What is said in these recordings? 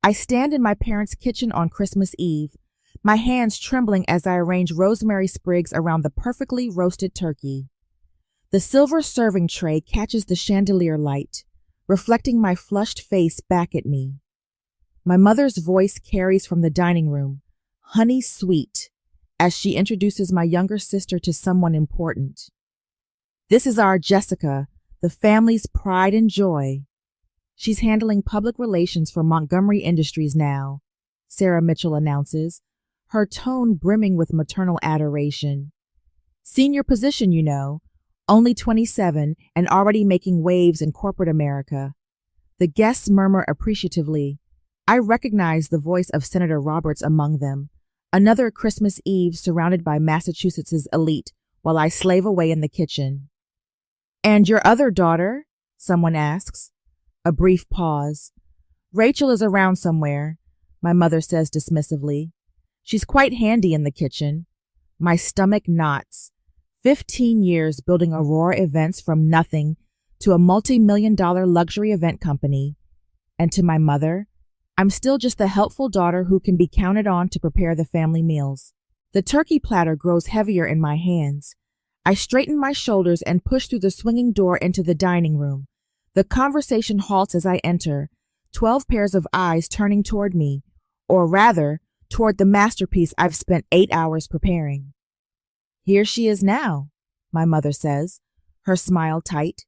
I stand in my parents' kitchen on Christmas Eve, my hands trembling as I arrange rosemary sprigs around the perfectly roasted turkey. The silver serving tray catches the chandelier light, reflecting my flushed face back at me. My mother's voice carries from the dining room, honey sweet, as she introduces my younger sister to someone important. This is our Jessica, the family's pride and joy. She's handling public relations for Montgomery Industries now, Sarah Mitchell announces, her tone brimming with maternal adoration. Senior position, you know, only 27 and already making waves in corporate America. The guests murmur appreciatively. I recognize the voice of Senator Roberts among them, another Christmas Eve surrounded by Massachusetts' elite while I slave away in the kitchen. And your other daughter? Someone asks. A brief pause. Rachel is around somewhere, my mother says dismissively. She's quite handy in the kitchen. My stomach knots. 15 years building Aurora events from nothing to a multi-million-dollar luxury event company. And to my mother, I'm still just the helpful daughter who can be counted on to prepare the family meals. The turkey platter grows heavier in my hands. I straighten my shoulders and push through the swinging door into the dining room. The conversation halts as I enter, 12 pairs of eyes turning toward me, or rather, toward the masterpiece I've spent 8 hours preparing. Here she is now, my mother says, her smile tight.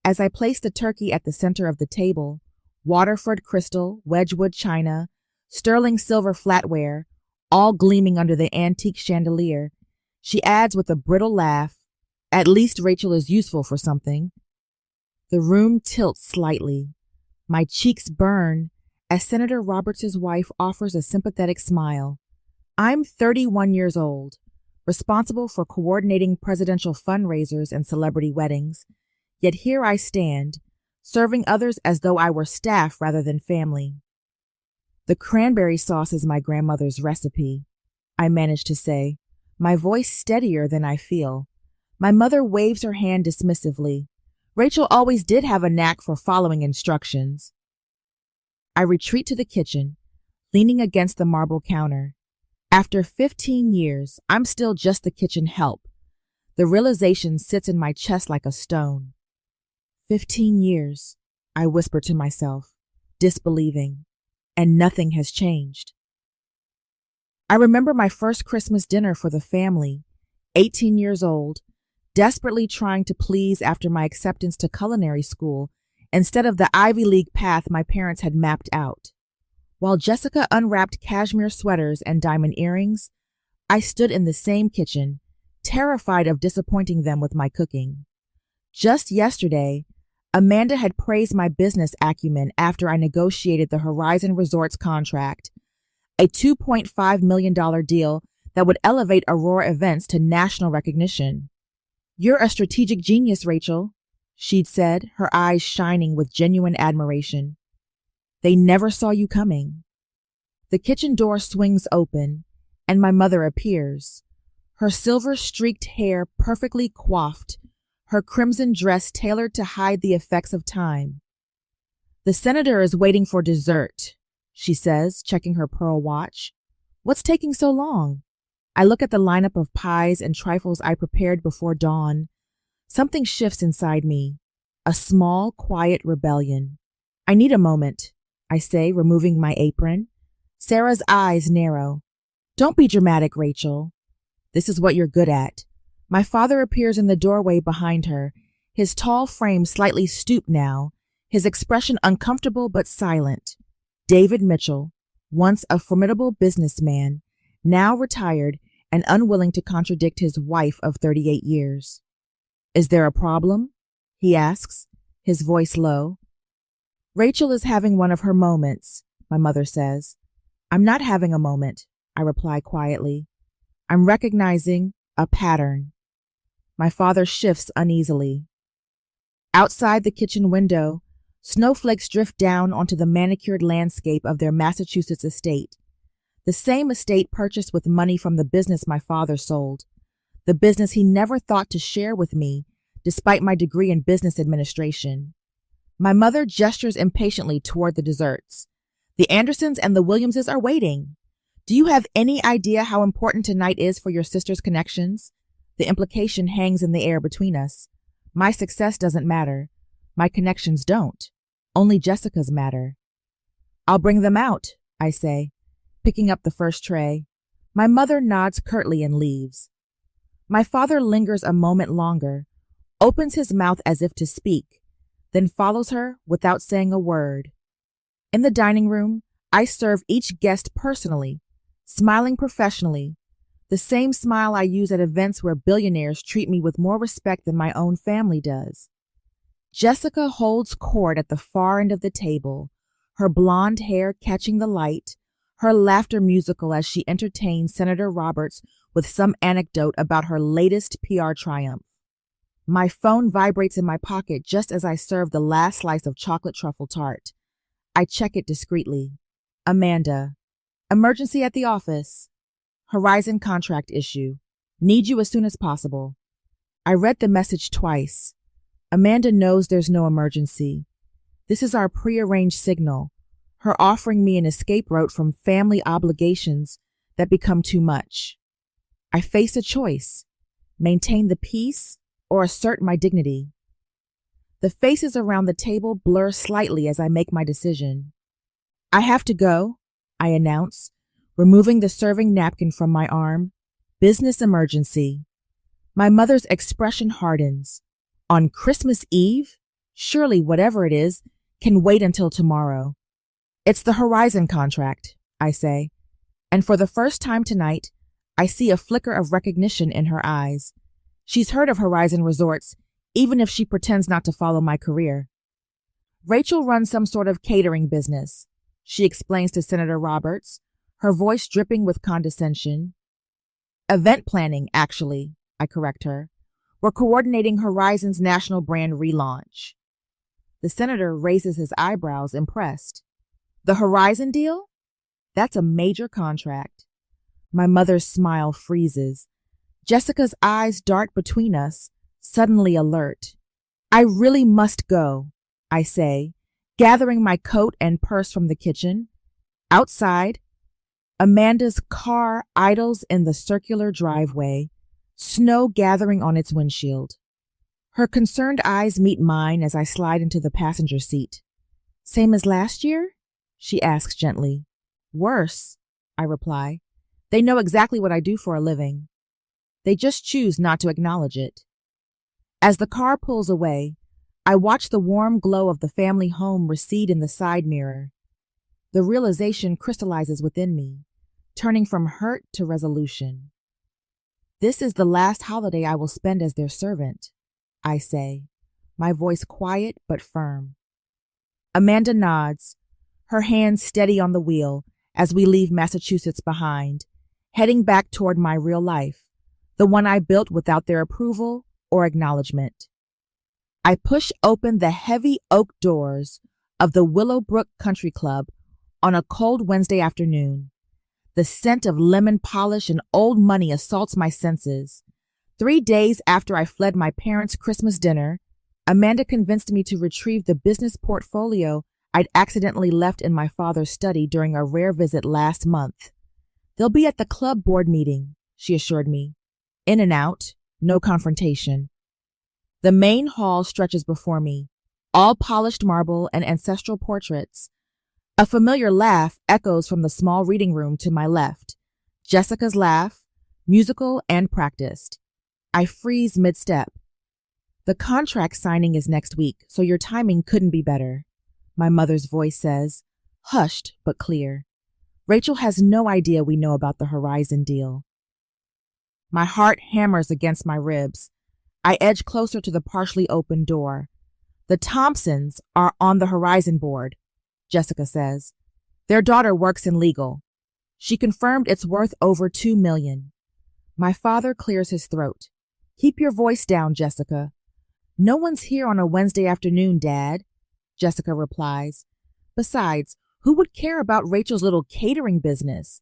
As I place the turkey at the center of the table, Waterford crystal, Wedgwood china, sterling silver flatware, all gleaming under the antique chandelier, she adds with a brittle laugh, "At least Rachel is useful for something." The room tilts slightly. My cheeks burn as Senator Roberts' wife offers a sympathetic smile. I'm 31 years old, responsible for coordinating presidential fundraisers and celebrity weddings, yet here I stand, serving others as though I were staff rather than family. The cranberry sauce is my grandmother's recipe, I manage to say, my voice steadier than I feel. My mother waves her hand dismissively. Rachel always did have a knack for following instructions. I retreat to the kitchen, leaning against the marble counter. After 15 years, I'm still just the kitchen help. The realization sits in my chest like a stone. 15 years, I whisper to myself, disbelieving, and nothing has changed. I remember my first Christmas dinner for the family, 18 years old, desperately trying to please after my acceptance to culinary school instead of the Ivy League path my parents had mapped out. While Jessica unwrapped cashmere sweaters and diamond earrings, I stood in the same kitchen, terrified of disappointing them with my cooking. Just yesterday, Amanda had praised my business acumen after I negotiated the Horizon Resorts contract, a $2.5 million deal that would elevate Aurora events to national recognition. "You're a strategic genius, Rachel," she'd said, her eyes shining with genuine admiration. "They never saw you coming." The kitchen door swings open, and my mother appears, her silver-streaked hair perfectly coiffed, her crimson dress tailored to hide the effects of time. "The senator is waiting for dessert," she says, checking her pearl watch. "What's taking so long?" I look at the lineup of pies and trifles I prepared before dawn. Something shifts inside me, a small, quiet rebellion. "I need a moment," I say, removing my apron. Sarah's eyes narrow. "Don't be dramatic, Rachel. This is what you're good at." My father appears in the doorway behind her, his tall frame slightly stooped now, his expression uncomfortable but silent. David Mitchell, once a formidable businessman, now retired and unwilling to contradict his wife of 38 years. "Is there a problem?" he asks, his voice low. "Rachel is having one of her moments," my mother says. "I'm not having a moment," I reply quietly. "I'm recognizing a pattern." My father shifts uneasily. Outside the kitchen window, snowflakes drift down onto the manicured landscape of their Massachusetts estate. The same estate purchased with money from the business my father sold, the business he never thought to share with me, despite my degree in business administration. My mother gestures impatiently toward the desserts. The Andersons and the Williamses are waiting. Do you have any idea how important tonight is for your sister's connections? The implication hangs in the air between us. My success doesn't matter. My connections don't. Only Jessica's matter. I'll bring them out, I say, picking up the first tray. My mother nods curtly and leaves. My father lingers a moment longer, opens his mouth as if to speak, then follows her without saying a word. In the dining room, I serve each guest personally, smiling professionally, the same smile I use at events where billionaires treat me with more respect than my own family does. Jessica holds court at the far end of the table, her blonde hair catching the light, her laughter musical as she entertains Senator Roberts with some anecdote about her latest PR triumph. My phone vibrates in my pocket just as I serve the last slice of chocolate truffle tart. I check it discreetly. Amanda. Emergency at the office. Horizon contract issue. Need you as soon as possible. I read the message twice. Amanda knows there's no emergency. This is our prearranged signal, her offering me an escape route from family obligations that become too much. I face a choice, maintain the peace or assert my dignity. The faces around the table blur slightly as I make my decision. I have to go, I announce, removing the serving napkin from my arm. Business emergency. My mother's expression hardens. On Christmas Eve? Surely whatever it is can wait until tomorrow. It's the Horizon contract, I say, and for the first time tonight, I see a flicker of recognition in her eyes. She's heard of Horizon Resorts, even if she pretends not to follow my career. Rachel runs some sort of catering business, she explains to Senator Roberts, her voice dripping with condescension. Event planning, actually, I correct her. We're coordinating Horizon's national brand relaunch. The senator raises his eyebrows, impressed. The Horizon deal? That's a major contract. My mother's smile freezes. Jessica's eyes dart between us, suddenly alert. I really must go, I say, gathering my coat and purse from the kitchen. Outside, Amanda's car idles in the circular driveway, snow gathering on its windshield. Her concerned eyes meet mine as I slide into the passenger seat. Same as last year? She asks gently. Worse, I reply. They know exactly what I do for a living. They just choose not to acknowledge it. As the car pulls away, I watch the warm glow of the family home recede in the side mirror. The realization crystallizes within me, turning from hurt to resolution. This is the last holiday I will spend as their servant, I say, my voice quiet but firm. Amanda nods, her hands steady on the wheel as we leave Massachusetts behind, heading back toward my real life, the one I built without their approval or acknowledgement. I push open the heavy oak doors of the Willowbrook Country Club on a cold Wednesday afternoon. The scent of lemon polish and old money assaults my senses. 3 days after I fled my parents' Christmas dinner, Amanda convinced me to retrieve the business portfolio I'd accidentally left in my father's study during a rare visit last month. They'll be at the club board meeting, she assured me. In and out, no confrontation. The main hall stretches before me, all polished marble and ancestral portraits. A familiar laugh echoes from the small reading room to my left. Jessica's laugh, musical and practiced. I freeze mid-step. The contract signing is next week, so your timing couldn't be better, my mother's voice says, hushed but clear. Rachel has no idea we know about the Horizon deal. My heart hammers against my ribs. I edge closer to the partially open door. The Thompsons are on the Horizon board, Jessica says. Their daughter works in legal. She confirmed it's worth over $2 million. My father clears his throat. Keep your voice down, Jessica. No one's here on a Wednesday afternoon, Dad, Jessica replies. Besides, who would care about Rachel's little catering business?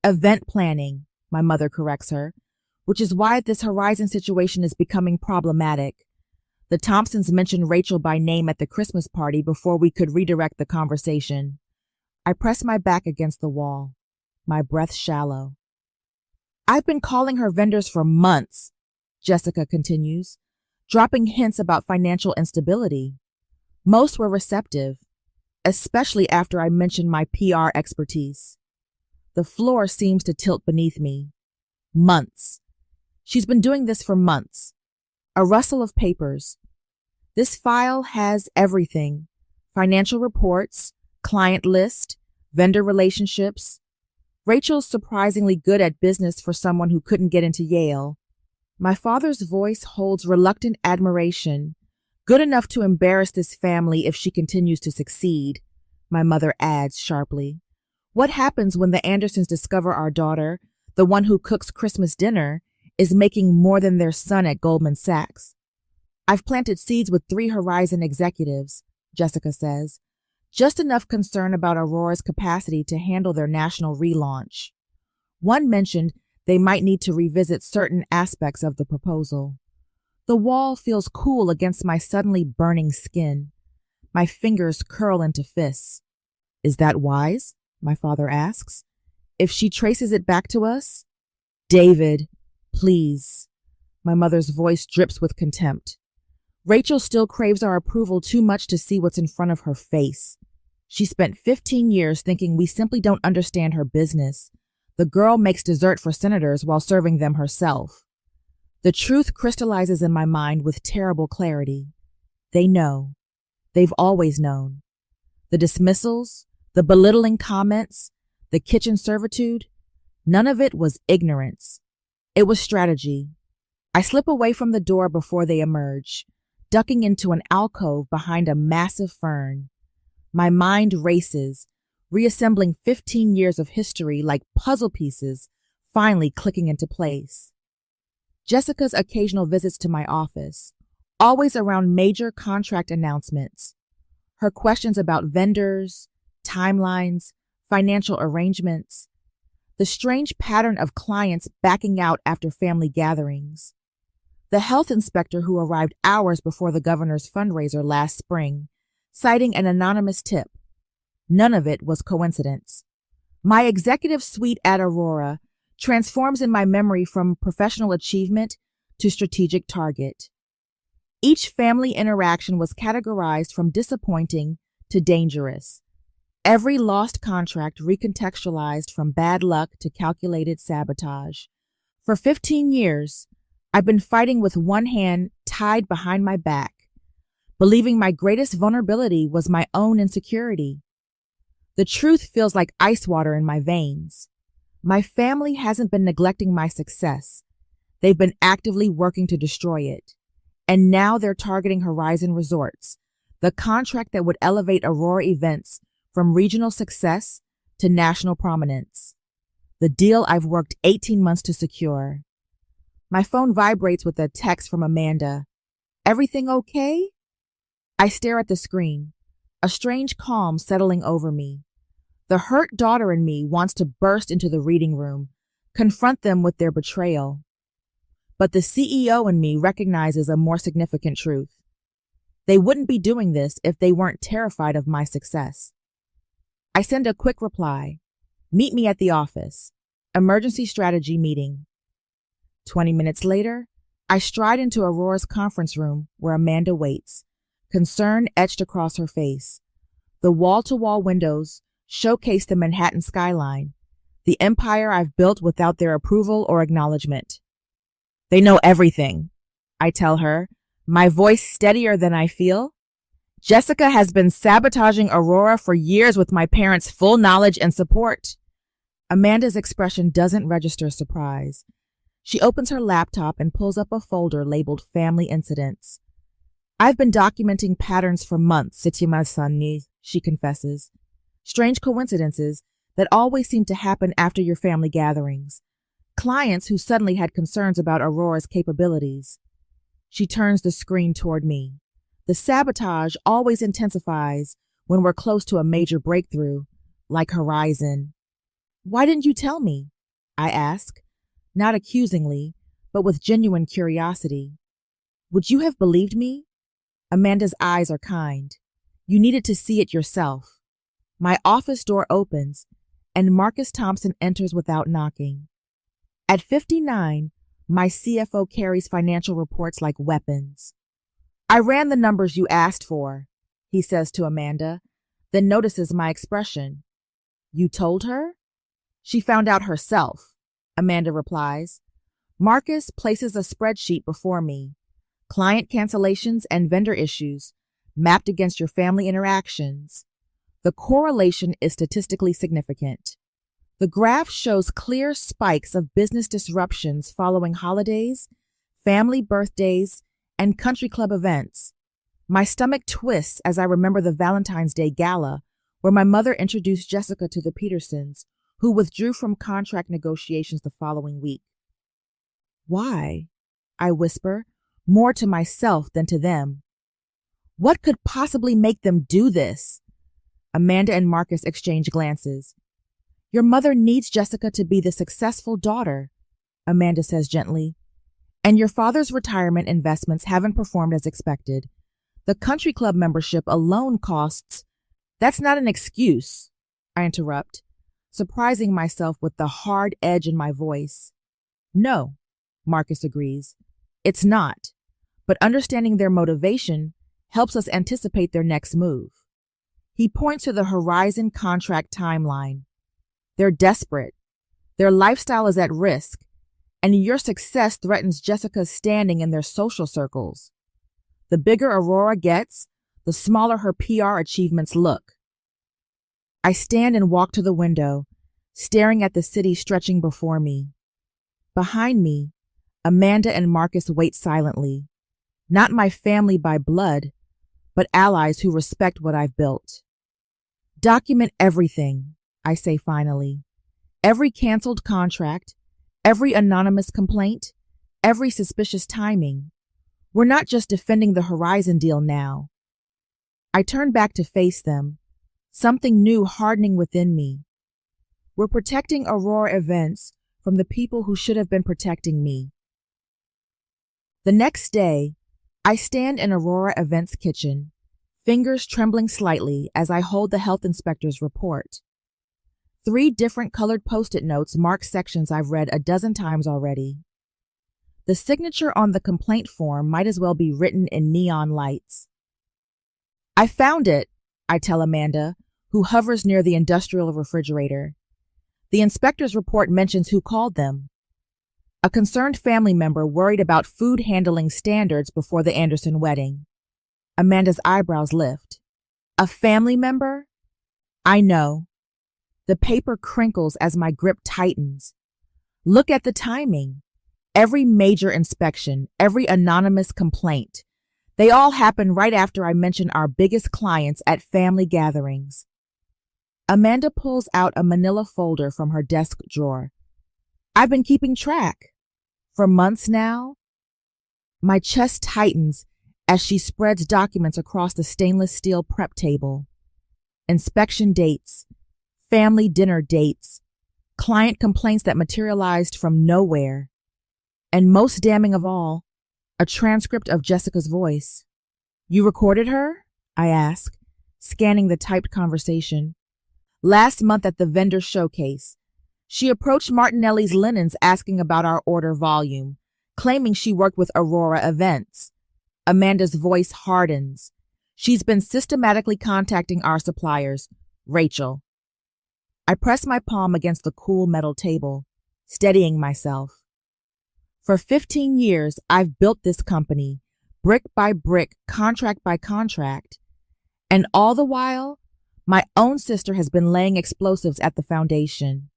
Event planning, my mother corrects her, which is why this Horizon situation is becoming problematic. The Thompsons mentioned Rachel by name at the Christmas party before we could redirect the conversation. I press my back against the wall, my breath shallow. I've been calling her vendors for months, Jessica continues, dropping hints about financial instability. Most were receptive, especially after I mentioned my PR expertise. The floor seems to tilt beneath me. Months. She's been doing this for months. A rustle of papers. This file has everything. Financial reports, client list, vendor relationships. Rachel's surprisingly good at business for someone who couldn't get into Yale. My father's voice holds reluctant admiration, good enough to embarrass this family if she continues to succeed, my mother adds sharply. What happens when the Andersons discover our daughter, the one who cooks Christmas dinner, is making more than their son at Goldman Sachs? I've planted seeds with 3 Horizon executives, Jessica says, just enough concern about Aurora's capacity to handle their national relaunch. One mentioned they might need to revisit certain aspects of the proposal. The wall feels cool against my suddenly burning skin. My fingers curl into fists. Is that wise? My father asks. If she traces it back to us? David, please. My mother's voice drips with contempt. Rachel still craves our approval too much to see what's in front of her face. She spent 15 years thinking we simply don't understand her business. The girl makes dessert for senators while serving them herself. The truth crystallizes in my mind with terrible clarity. They know. They've always known. The dismissals, the belittling comments, the kitchen servitude, none of it was ignorance. It was strategy. I slip away from the door before they emerge, ducking into an alcove behind a massive fern. My mind races, reassembling 15 years of history like puzzle pieces, finally clicking into place. Jessica's occasional visits to my office, always around major contract announcements. Her questions about vendors, timelines, financial arrangements. The strange pattern of clients backing out after family gatherings. The health inspector who arrived hours before the governor's fundraiser last spring, citing an anonymous tip. None of it was coincidence. My executive suite at Aurora transforms in my memory from professional achievement to strategic target. Each family interaction was categorized from disappointing to dangerous. Every lost contract recontextualized from bad luck to calculated sabotage. For 15 years, I've been fighting with one hand tied behind my back, believing my greatest vulnerability was my own insecurity. The truth feels like ice water in my veins. My family hasn't been neglecting my success. They've been actively working to destroy it. And now they're targeting Horizon Resorts, the contract that would elevate Aurora events from regional success to national prominence. The deal I've worked 18 months to secure. My phone vibrates with a text from Amanda. Everything okay? I stare at the screen, a strange calm settling over me. The hurt daughter in me wants to burst into the reading room, confront them with their betrayal. But the CEO in me recognizes a more significant truth. They wouldn't be doing this if they weren't terrified of my success. I send a quick reply. Meet me at the office. Emergency strategy meeting. 20 minutes later, I stride into Aurora's conference room where Amanda waits, concern etched across her face. The wall-to-wall windows showcase the Manhattan skyline, the empire I've built without their approval or acknowledgement. They know everything, I tell her, my voice steadier than I feel. Jessica has been sabotaging Aurora for years with my parents' full knowledge and support. Amanda's expression doesn't register surprise. She opens her laptop and pulls up a folder labeled Family Incidents. I've been documenting patterns for months, she confesses. Strange coincidences that always seem to happen after your family gatherings. Clients who suddenly had concerns about Aurora's capabilities. She turns the screen toward me. The sabotage always intensifies when we're close to a major breakthrough, like Horizon. Why didn't you tell me? I ask, not accusingly, but with genuine curiosity. Would you have believed me? Amanda's eyes are kind. You needed to see it yourself. My office door opens, and Marcus Thompson enters without knocking. At 59, my CFO carries financial reports like weapons. "I ran the numbers you asked for," he says to Amanda, then notices my expression. "You told her?" "She found out herself," Amanda replies. Marcus places a spreadsheet before me. Client cancellations and vendor issues, mapped against your family interactions. The correlation is statistically significant. The graph shows clear spikes of business disruptions following holidays, family birthdays, and country club events. My stomach twists as I remember the Valentine's Day gala, where my mother introduced Jessica to the Petersons, who withdrew from contract negotiations the following week. "Why?" I whisper, more to myself than to them. "What could possibly make them do this?" Amanda and Marcus exchange glances. "Your mother needs Jessica to be the successful daughter," Amanda says gently. "And your father's retirement investments haven't performed as expected. The country club membership alone costs—" "That's not an excuse," I interrupt, surprising myself with the hard edge in my voice. "No," Marcus agrees. "It's not. But understanding their motivation helps us anticipate their next move." He points to the Horizon contract timeline. "They're desperate. Their lifestyle is at risk, and your success threatens Jessica's standing in their social circles. The bigger Aurora gets, the smaller her PR achievements look." I stand and walk to the window, staring at the city stretching before me. Behind me, Amanda and Marcus wait silently. Not my family by blood, but allies who respect what I've built. "Document everything," I say finally. "Every canceled contract, every anonymous complaint, every suspicious timing. We're not just defending the Horizon deal now." I turn back to face them, something new hardening within me. We're protecting Aurora events from the people who should have been protecting me. The next day, I stand in Aurora Events' kitchen, fingers trembling slightly as I hold the health inspector's report. 3 different colored Post-it notes mark sections I've read a dozen times already. The signature on the complaint form might as well be written in neon lights. "I found it," I tell Amanda, who hovers near the industrial refrigerator. The inspector's report mentions who called them. A concerned family member worried about food handling standards before the Anderson wedding. Amanda's eyebrows lift. "A family member?" I know. The paper crinkles as my grip tightens. Look at the timing. Every major inspection, every anonymous complaint, they all happen right after I mention our biggest clients at family gatherings. Amanda pulls out a manila folder from her desk drawer. "I've been keeping track. For months now." My chest tightens as she spreads documents across the stainless steel prep table. Inspection dates, family dinner dates, client complaints that materialized from nowhere, and most damning of all, a transcript of Jessica's voice. "You recorded her?" I ask, scanning the typed conversation. "Last month at the vendor showcase. She approached Martinelli's Linens asking about our order volume, claiming she worked with Aurora Events." Amanda's voice hardens. "She's been systematically contacting our suppliers. Rachel." I press my palm against the cool metal table, steadying myself. For 15 years, I've built this company, brick by brick, contract by contract. And all the while, my own sister has been laying explosives at the foundation.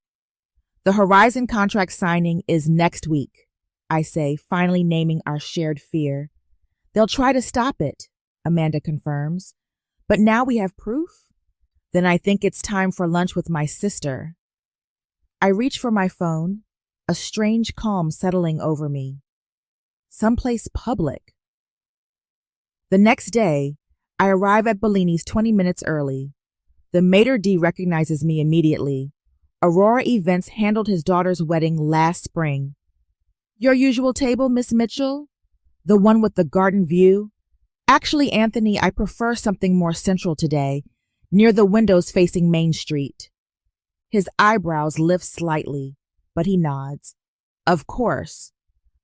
"The Horizon contract signing is next week," I say, finally naming our shared fear. "They'll try to stop it," Amanda confirms. "But now we have proof? Then I think it's time for lunch with my sister." I reach for my phone, a strange calm settling over me. Someplace public. The next day, I arrive at Bellini's 20 minutes early. The maitre d' recognizes me immediately. Aurora Events handled his daughter's wedding last spring. "Your usual table, Miss Mitchell? The one with the garden view?" "Actually, Anthony, I prefer something more central today. near the windows facing Main Street. His eyebrows lift slightly, but he nods. Of course.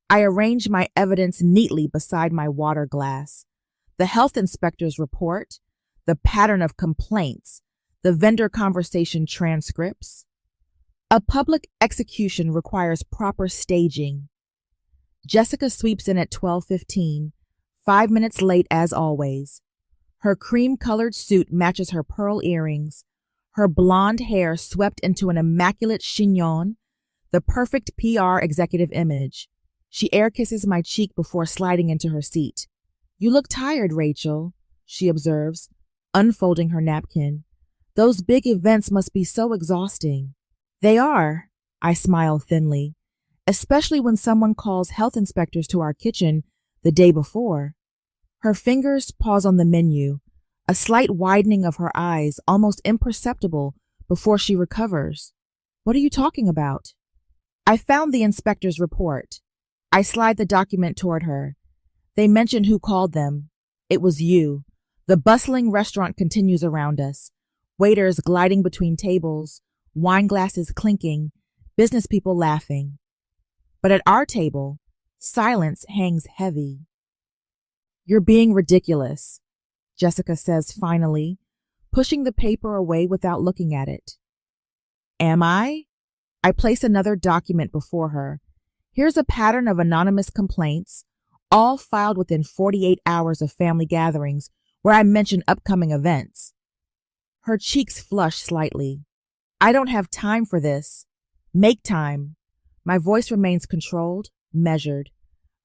I arrange my evidence neatly beside my water glass. The health inspector's report, the pattern of complaints, the vendor conversation transcripts. A public execution requires proper staging. Jessica sweeps in at 12:15, 5 minutes late as always. Her cream-colored suit matches her pearl earrings, her blonde hair swept into an immaculate chignon, the perfect PR executive image. She air kisses my cheek before sliding into her seat. "You look tired, Rachel," she observes, unfolding her napkin. "Those big events must be so exhausting." "They are," I smile thinly, "especially when someone calls health inspectors to our kitchen the day before." Her fingers pause on the menu, a slight widening of her eyes, almost imperceptible, before she recovers. "What are you talking about?" "I found the inspector's report." I slide the document toward her. "They mentioned who called them. It was you." The bustling restaurant continues around us, waiters gliding between tables, wine glasses clinking, business people laughing. But at our table, silence hangs heavy. "You're being ridiculous," Jessica says finally, pushing the paper away without looking at it. "Am I?" I place another document before her. Here's a pattern of anonymous complaints, all filed within 48 hours of family gatherings where I mention upcoming events. Her cheeks flush slightly. "I don't have time for this." "Make time." My voice remains controlled, measured.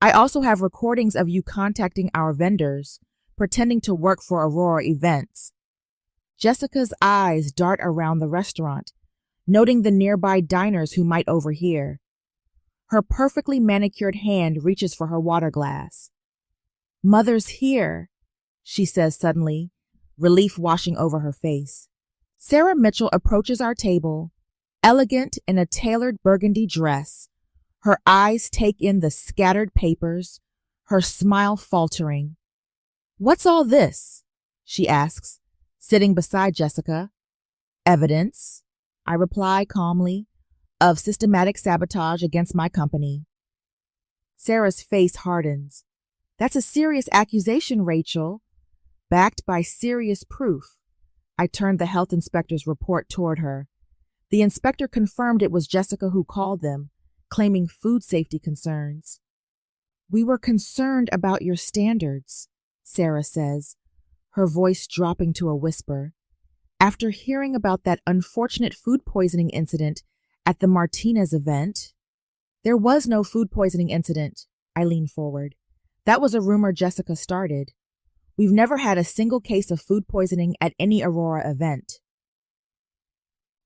"I also have recordings of you contacting our vendors, pretending to work for Aurora Events." Jessica's eyes dart around the restaurant, noting the nearby diners who might overhear. Her perfectly manicured hand reaches for her water glass. "Mother's here," she says suddenly, relief washing over her face. Sarah Mitchell approaches our table, elegant in a tailored burgundy dress. Her eyes take in the scattered papers, her smile faltering. "What's all this?" she asks, sitting beside Jessica. "Evidence," I reply calmly, "of systematic sabotage against my company." Sarah's face hardens. "That's a serious accusation, Rachel." Backed by serious proof, I turned the health inspector's report toward her. The inspector confirmed it was Jessica who called them, claiming food safety concerns. "We were concerned about your standards," Sarah says, her voice dropping to a whisper. "After hearing about that unfortunate food poisoning incident at the Martinez event." "There was no food poisoning incident," I lean forward. "That was a rumor Jessica started. We've never had a single case of food poisoning at any Aurora event."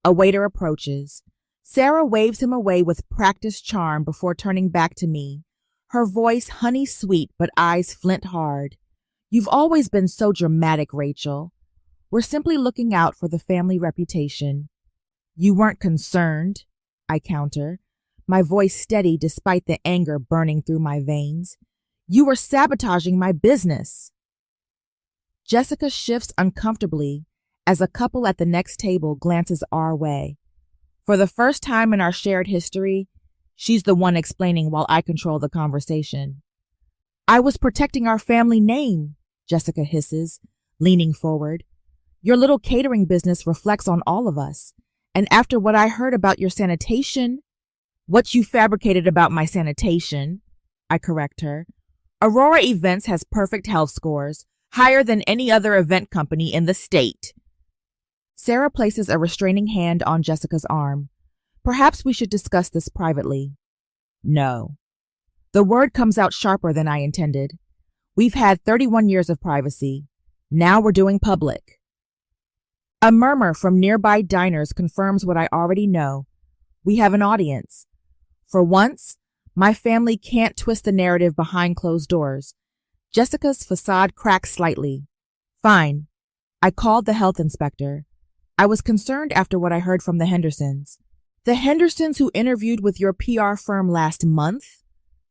A waiter approaches. Sarah waves him away with practiced charm before turning back to me, her voice honey sweet but eyes flint hard. "You've always been so dramatic, Rachel. We're simply looking out for the family reputation." "You weren't concerned," I counter, my voice steady despite the anger burning through my veins. "You were sabotaging my business." Jessica shifts uncomfortably as a couple at the next table glances our way. For the first time in our shared history, she's the one explaining while I control the conversation. "I was protecting our family name," Jessica hisses, leaning forward. "Your little catering business reflects on all of us. And after what I heard about your sanitation—" "What you fabricated about my sanitation," I correct her. "Aurora Events has perfect health scores, higher than any other event company in the state." Sarah places a restraining hand on Jessica's arm. "Perhaps we should discuss this privately." "No." The word comes out sharper than I intended. "We've had 31 years of privacy. Now we're doing public." A murmur from nearby diners confirms what I already know. We have an audience. For once, my family can't twist the narrative behind closed doors. Jessica's facade cracks slightly. "Fine." I called the health inspector. I was concerned after what I heard from the Hendersons. "The Hendersons who interviewed with your PR firm last month?"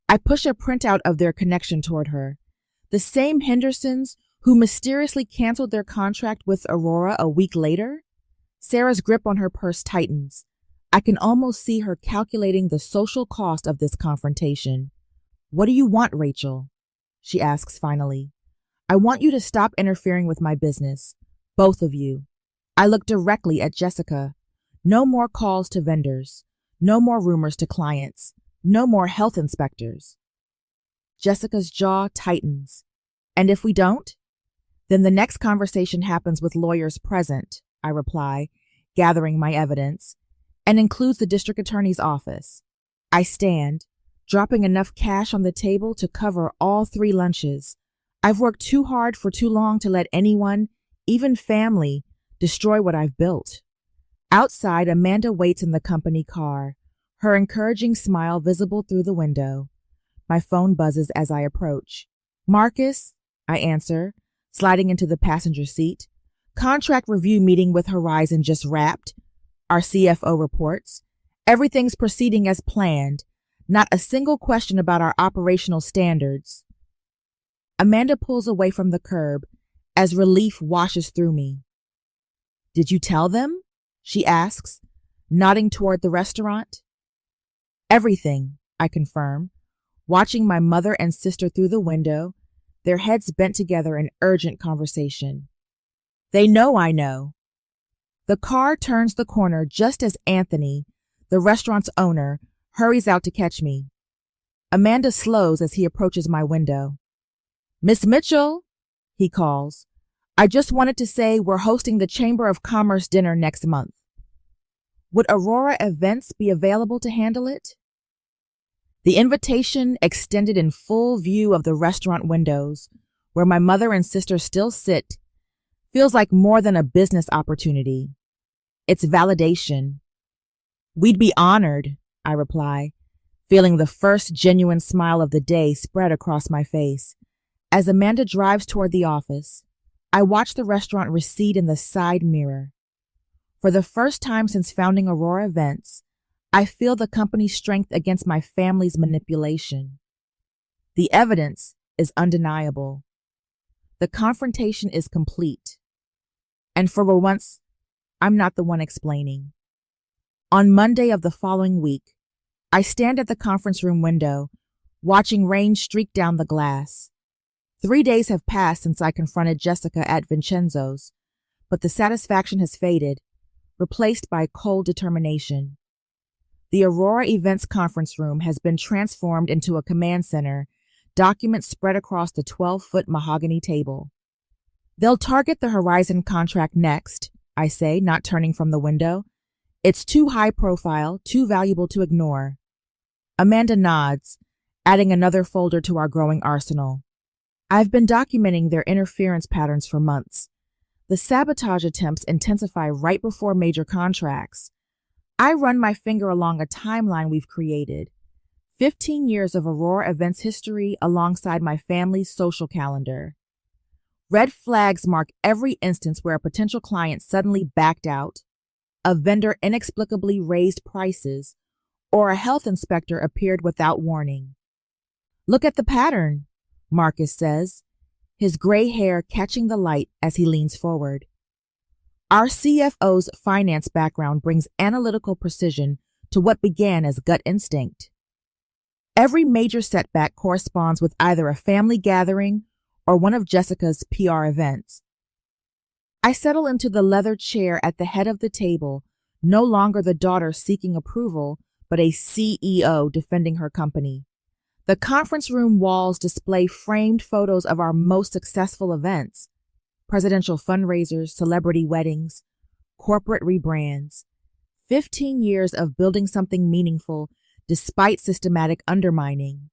I push a printout of their connection toward her. "The same Hendersons who mysteriously canceled their contract with Aurora a week later? Sarah's grip on her purse tightens. I can almost see her calculating the social cost of this confrontation. "What do you want, Rachel?" she asks finally. "I want you to stop interfering with my business. Both of you." I look directly at Jessica. No more calls to vendors. No more rumors to clients. No more health inspectors. Jessica's jaw tightens. "And if we don't?" "Then the next conversation happens with lawyers present," I reply, gathering my evidence, "and includes the district attorney's office." I stand, dropping enough cash on the table to cover all 3 lunches. I've worked too hard for too long to let anyone, even family, destroy what I've built. Outside, Amanda waits in the company car, her encouraging smile visible through the window. My phone buzzes as I approach. "Marcus," I answer, sliding into the passenger seat. "Contract review meeting with Horizon just wrapped," our CFO reports. "Everything's proceeding as planned. Not a single question about our operational standards." Amanda pulls away from the curb as relief washes through me. "Did you tell them?" she asks, nodding toward the restaurant. "Everything," I confirm, watching my mother and sister through the window, their heads bent together in urgent conversation. They know I know. The car turns the corner just as Anthony, the restaurant's owner, hurries out to catch me. Amanda slows as he approaches my window. "Miss Mitchell," he calls. "I just wanted to say we're hosting the Chamber of Commerce dinner next month. Would Aurora Events be available to handle it?" The invitation, extended in full view of the restaurant windows, where my mother and sister still sit, feels like more than a business opportunity. It's validation. "We'd be honored," I reply, feeling the first genuine smile of the day spread across my face. As Amanda drives toward the office, I watch the restaurant recede in the side mirror. For the first time since founding Aurora Events, I feel the company's strength against my family's manipulation. The evidence is undeniable. The confrontation is complete. And for once, I'm not the one explaining. On Monday of the following week, I stand at the conference room window, watching rain streak down the glass. 3 days have passed since I confronted Jessica at Vincenzo's, but the satisfaction has faded, replaced by cold determination. The Aurora Events conference room has been transformed into a command center, documents spread across the 12-foot mahogany table. "They'll target the Horizon contract next," I say, not turning from the window. "It's too high profile, too valuable to ignore." Amanda nods, adding another folder to our growing arsenal. I've been documenting their interference patterns for months. The sabotage attempts intensify right before major contracts. I run my finger along a timeline we've created. 15 years of Aurora Events history alongside my family's social calendar. Red flags mark every instance where a potential client suddenly backed out, a vendor inexplicably raised prices, or a health inspector appeared without warning. "Look at the pattern," Marcus says, his gray hair catching the light as he leans forward. Our CFO's finance background brings analytical precision to what began as gut instinct. Every major setback corresponds with either a family gathering or one of Jessica's PR events. I settle into the leather chair at the head of the table, no longer the daughter seeking approval, but a CEO defending her company. The conference room walls display framed photos of our most successful events: presidential fundraisers, celebrity weddings, corporate rebrands. 15 years of building something meaningful despite systematic undermining.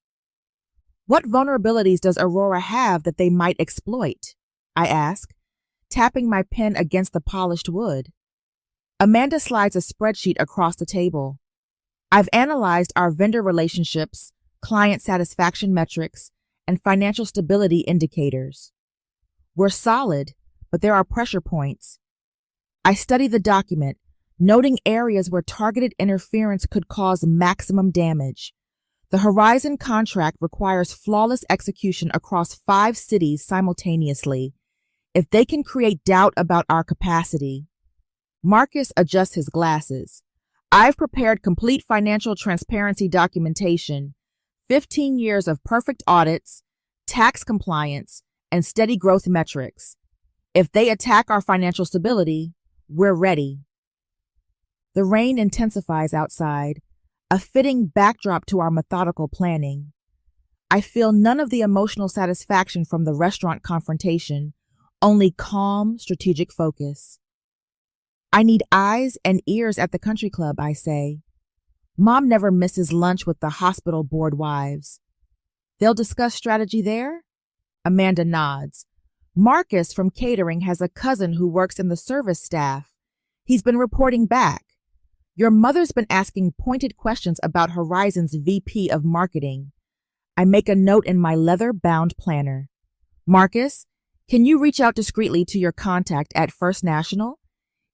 What vulnerabilities does Aurora have that they might exploit? I ask, tapping my pen against the polished wood. Amanda slides a spreadsheet across the table. I've analyzed our vendor relationships, client satisfaction metrics, and financial stability indicators. We're solid, but there are pressure points. I study the document, noting areas where targeted interference could cause maximum damage. The Horizon contract requires flawless execution across 5 cities simultaneously. If they can create doubt about our capacity. Marcus adjusts his glasses. I've prepared complete financial transparency documentation, 15 years of perfect audits, tax compliance, and steady growth metrics. If they attack our financial stability, we're ready. The rain intensifies outside, a fitting backdrop to our methodical planning. I feel none of the emotional satisfaction from the restaurant confrontation, only calm, strategic focus. I need eyes and ears at the country club, I say. Mom never misses lunch with the hospital board wives. They'll discuss strategy there? Amanda nods. Marcus from catering has a cousin who works in the service staff. He's been reporting back. Your mother's been asking pointed questions about Horizon's VP of marketing. I make a note in my leather-bound planner. Marcus, can you reach out discreetly to your contact at First National?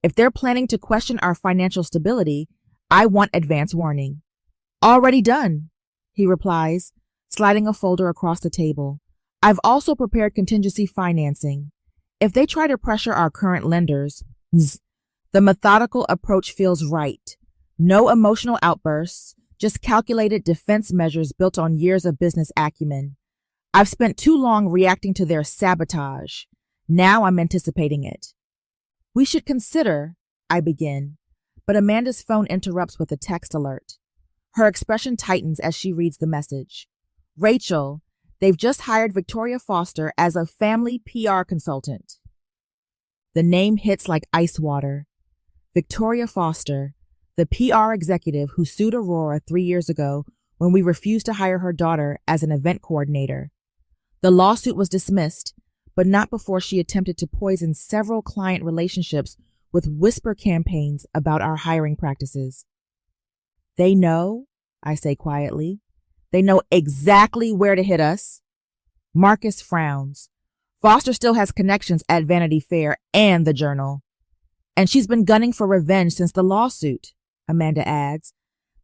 If they're planning to question our financial stability, I want advance warning. Already done, he replies, sliding a folder across the table. I've also prepared contingency financing. If they try to pressure our current lenders, the methodical approach feels right. No emotional outbursts, just calculated defense measures built on years of business acumen. I've spent too long reacting to their sabotage. Now I'm anticipating it. We should consider, I begin, but Amanda's phone interrupts with a text alert. Her expression tightens as she reads the message. Rachel, they've just hired Victoria Foster as a family PR consultant. The name hits like ice water. Victoria Foster, the PR executive who sued Aurora 3 years ago when we refused to hire her daughter as an event coordinator. The lawsuit was dismissed, but not before she attempted to poison several client relationships with whisper campaigns about our hiring practices. They know, I say quietly. They know exactly where to hit us. Marcus frowns. Foster still has connections at Vanity Fair and the Journal. And she's been gunning for revenge since the lawsuit, Amanda adds.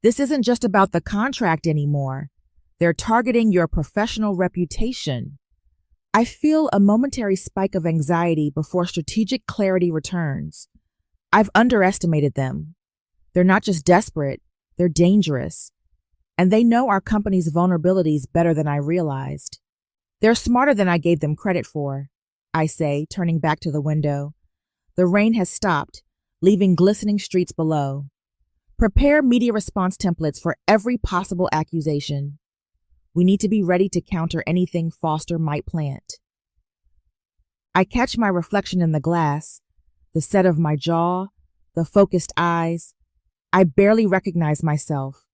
This isn't just about the contract anymore. They're targeting your professional reputation. I feel a momentary spike of anxiety before strategic clarity returns. I've underestimated them. They're not just desperate, they're dangerous. And they know our company's vulnerabilities better than I realized. They're smarter than I gave them credit for, I say, turning back to the window. The rain has stopped, leaving glistening streets below. Prepare media response templates for every possible accusation. We need to be ready to counter anything Foster might plant. I catch my reflection in the glass, the set of my jaw, the focused eyes. I barely recognize myself.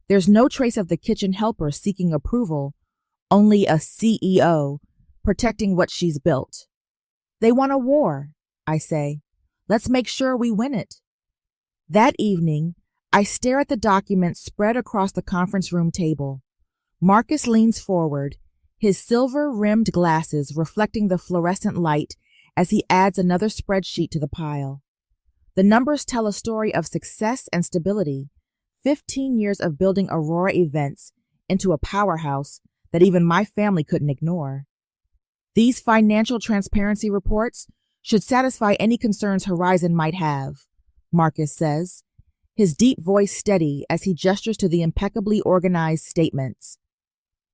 There's no trace of the kitchen helper seeking approval, only a CEO protecting what she's built. They want a war, I say. Let's make sure we win it. That evening, I stare at the documents spread across the conference room table. Marcus leans forward, his silver-rimmed glasses reflecting the fluorescent light as he adds another spreadsheet to the pile. The numbers tell a story of success and stability, 15 years of building Aurora events into a powerhouse that even my family couldn't ignore. These financial transparency reports should satisfy any concerns Horizon might have, Marcus says, his deep voice steady as he gestures to the impeccably organized statements.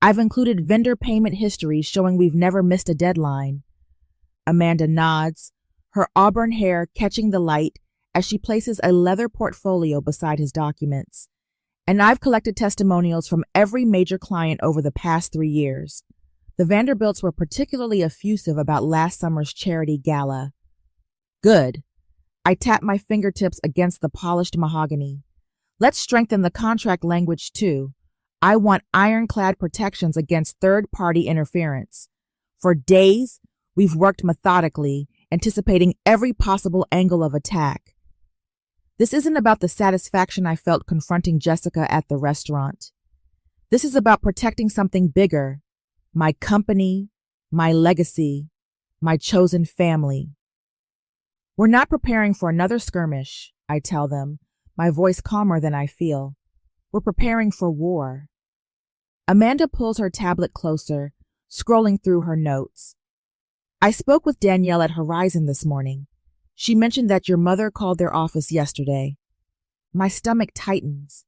I've included vendor payment histories showing we've never missed a deadline. Amanda nods, her auburn hair catching the light as she places a leather portfolio beside his documents. And I've collected testimonials from every major client over the past 3 years. The Vanderbilts were particularly effusive about last summer's charity gala. Good. I tap my fingertips against the polished mahogany. Let's strengthen the contract language too. I want ironclad protections against third-party interference. For days, we've worked methodically, anticipating every possible angle of attack. This isn't about the satisfaction I felt confronting Jessica at the restaurant. This is about protecting something bigger, my company, my legacy, my chosen family. We're not preparing for another skirmish, I tell them, my voice calmer than I feel. We're preparing for war. Amanda pulls her tablet closer, scrolling through her notes. I spoke with Danielle at Horizon this morning. She mentioned that your mother called their office yesterday. My stomach tightens.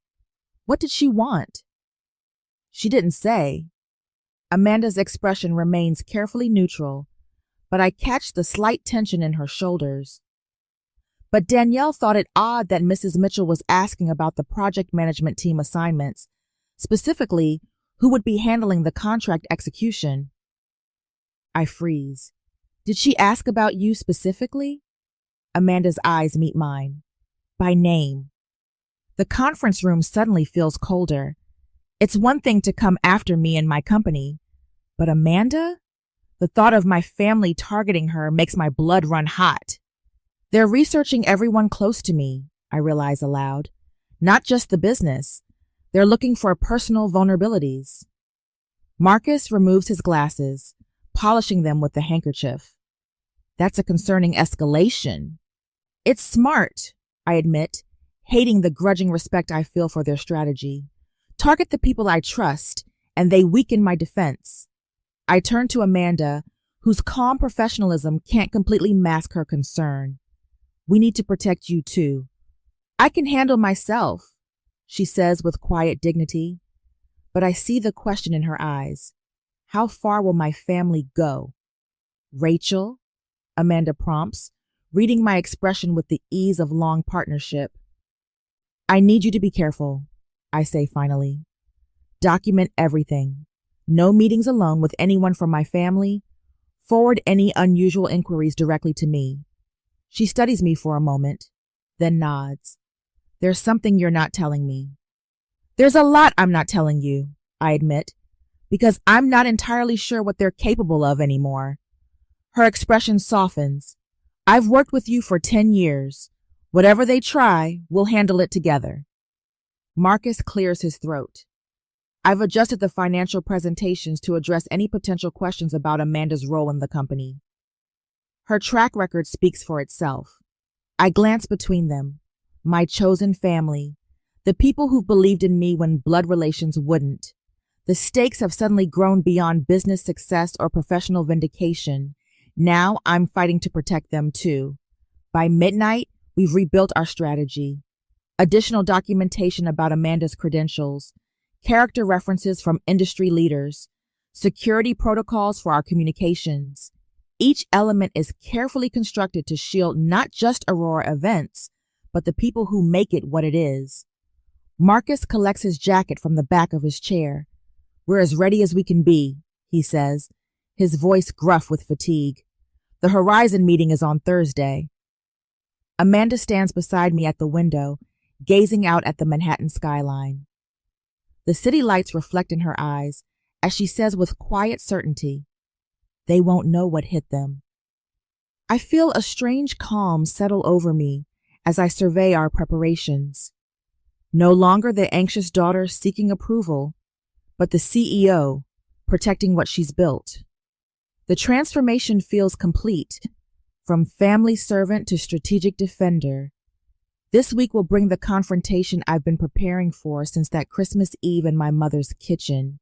What did she want? She didn't say. Amanda's expression remains carefully neutral, but I catch the slight tension in her shoulders. But Danielle thought it odd that Mrs. Mitchell was asking about the project management team assignments, specifically who would be handling the contract execution. I freeze. Did she ask about you specifically? Amanda's eyes meet mine. By name. The conference room suddenly feels colder. It's one thing to come after me and my company, but Amanda? The thought of my family targeting her makes my blood run hot. They're researching everyone close to me, I realize aloud. Not just the business. They're looking for personal vulnerabilities. Marcus removes his glasses, polishing them with the handkerchief. That's a concerning escalation. It's smart, I admit, hating the grudging respect I feel for their strategy. Target the people I trust, and they weaken my defense. I turn to Amanda, whose calm professionalism can't completely mask her concern. We need to protect you too. I can handle myself, she says with quiet dignity. But I see the question in her eyes. How far will my family go? Rachel? Amanda prompts, reading my expression with the ease of long partnership. I need you to be careful, I say finally. Document everything. No meetings alone with anyone from my family. Forward any unusual inquiries directly to me. She studies me for a moment, then nods. There's something you're not telling me. There's a lot I'm not telling you, I admit, because I'm not entirely sure what they're capable of anymore. Her expression softens. I've worked with you for 10 years. Whatever they try, we'll handle it together. Marcus clears his throat. I've adjusted the financial presentations to address any potential questions about Amanda's role in the company. Her track record speaks for itself. I glance between them. My chosen family. The people who've believed in me when blood relations wouldn't. The stakes have suddenly grown beyond business success or professional vindication. Now I'm fighting to protect them too. By midnight, we've rebuilt our strategy. Additional documentation about Amanda's credentials, character references from industry leaders, security protocols for our communications. Each element is carefully constructed to shield not just Aurora events, but the people who make it what it is. Marcus collects his jacket from the back of his chair. We're as ready as we can be, he says, his voice gruff with fatigue. The Horizon meeting is on Thursday. Amanda stands beside me at the window, gazing out at the Manhattan skyline. The city lights reflect in her eyes as she says with quiet certainty, they won't know what hit them. I feel a strange calm settle over me as I survey our preparations. No longer the anxious daughter seeking approval, but the CEO protecting what she's built. The transformation feels complete, from family servant to strategic defender. This week will bring the confrontation I've been preparing for since that Christmas Eve in my mother's kitchen.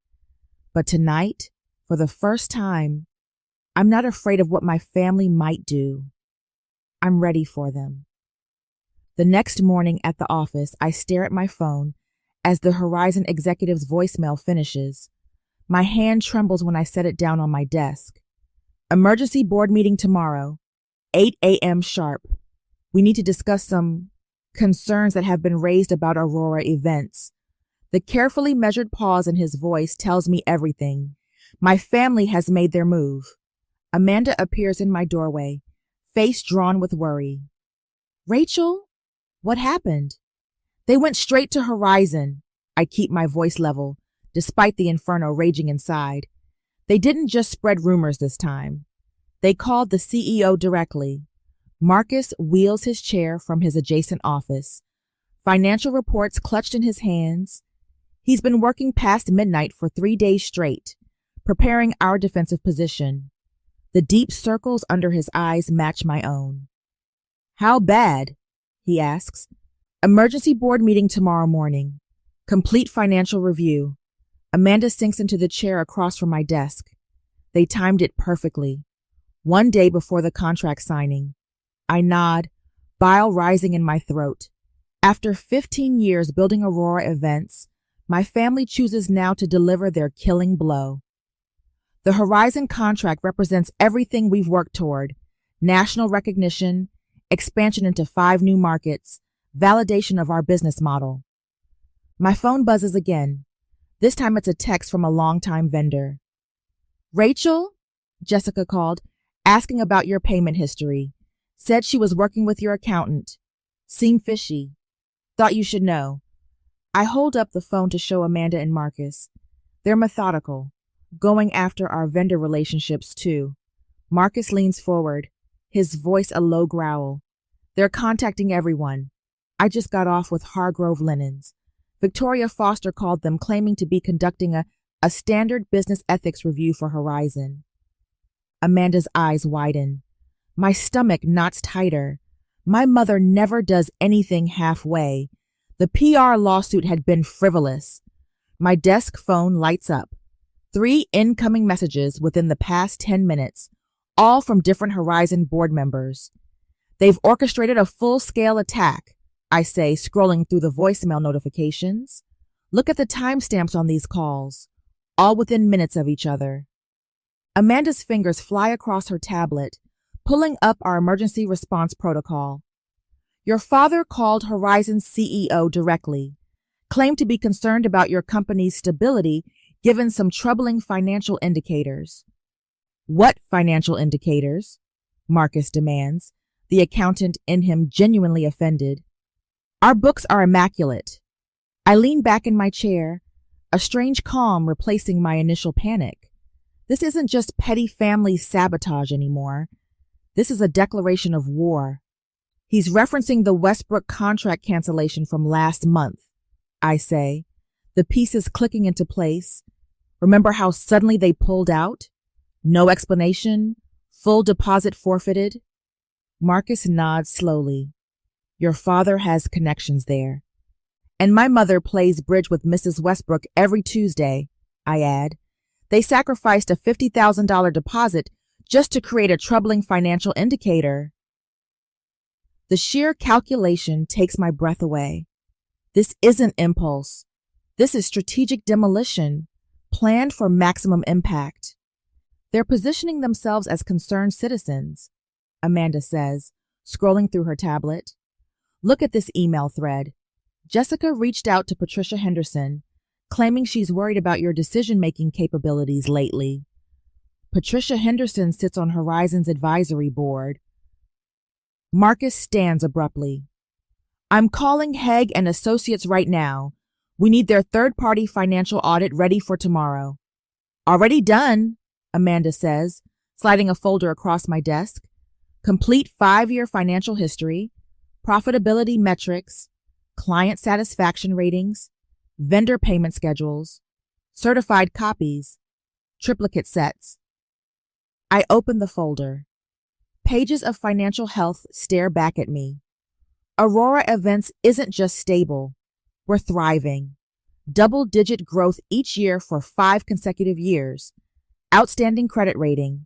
But tonight, for the first time, I'm not afraid of what my family might do. I'm ready for them. The next morning at the office, I stare at my phone as the Horizon executive's voicemail finishes. My hand trembles when I set it down on my desk. Emergency board meeting tomorrow, 8 a.m. sharp. We need to discuss some concerns that have been raised about Aurora events. The carefully measured pause in his voice tells me everything. My family has made their move. Amanda appears in my doorway, face drawn with worry. Rachel? What happened? They went straight to Horizon. I keep my voice level, despite the inferno raging inside. They didn't just spread rumors this time. They called the CEO directly. Marcus wheels his chair from his adjacent office. Financial reports clutched in his hands. He's been working past midnight for 3 days straight, preparing our defensive position. The deep circles under his eyes match my own. How bad? He asks. Emergency board meeting tomorrow morning. Complete financial review. Amanda sinks into the chair across from my desk. They timed it perfectly. 1 day before the contract signing. I nod, bile rising in my throat. After 15 years building Aurora events, my family chooses now to deliver their killing blow. The Horizon contract represents everything we've worked toward: national recognition, expansion into 5 new markets, validation of our business model. My phone buzzes again. This time it's a text from a longtime vendor. "Rachel?" Jessica called, asking about your payment history. Said she was working with your accountant. Seemed fishy. Thought you should know. I hold up the phone to show Amanda and Marcus. They're methodical, going after our vendor relationships too. Marcus leans forward, his voice a low growl. They're contacting everyone. I just got off with Hargrove Linens. Victoria Foster called them, claiming to be conducting a standard business ethics review for Horizon. Amanda's eyes widen. My stomach knots tighter. My mother never does anything halfway. The PR lawsuit had been frivolous. My desk phone lights up. 3 incoming messages within the past 10 minutes, all from different Horizon board members. They've orchestrated a full-scale attack, I say, scrolling through the voicemail notifications. Look at the timestamps on these calls, all within minutes of each other. Amanda's fingers fly across her tablet, pulling up our emergency response protocol. Your father called Horizon's CEO directly, claimed to be concerned about your company's stability given some troubling financial indicators. What financial indicators? Marcus demands, the accountant in him genuinely offended. Our books are immaculate. I lean back in my chair, a strange calm replacing my initial panic. This isn't just petty family sabotage anymore. This is a declaration of war. He's referencing the Westbrook contract cancellation from last month, I say, the pieces clicking into place. Remember how suddenly they pulled out? No explanation, full deposit forfeited? Marcus nods slowly. Your father has connections there. And my mother plays bridge with Mrs. Westbrook every Tuesday, I add. They sacrificed a $50,000 deposit just to create a troubling financial indicator. The sheer calculation takes my breath away. This isn't impulse. This is strategic demolition, planned for maximum impact. They're positioning themselves as concerned citizens, Amanda says, scrolling through her tablet. Look at this email thread. Jessica reached out to Patricia Henderson, claiming she's worried about your decision-making capabilities lately. Patricia Henderson sits on Horizon's advisory board. Marcus stands abruptly. I'm calling Hague and Associates right now. We need their third-party financial audit ready for tomorrow. Already done, Amanda says, sliding a folder across my desk. Complete 5-year financial history, profitability metrics, client satisfaction ratings, vendor payment schedules, certified copies, triplicate sets. I open the folder. Pages of financial health stare back at me. Aurora Events isn't just stable. We're thriving. Double-digit growth each year for 5 consecutive years. Outstanding credit rating.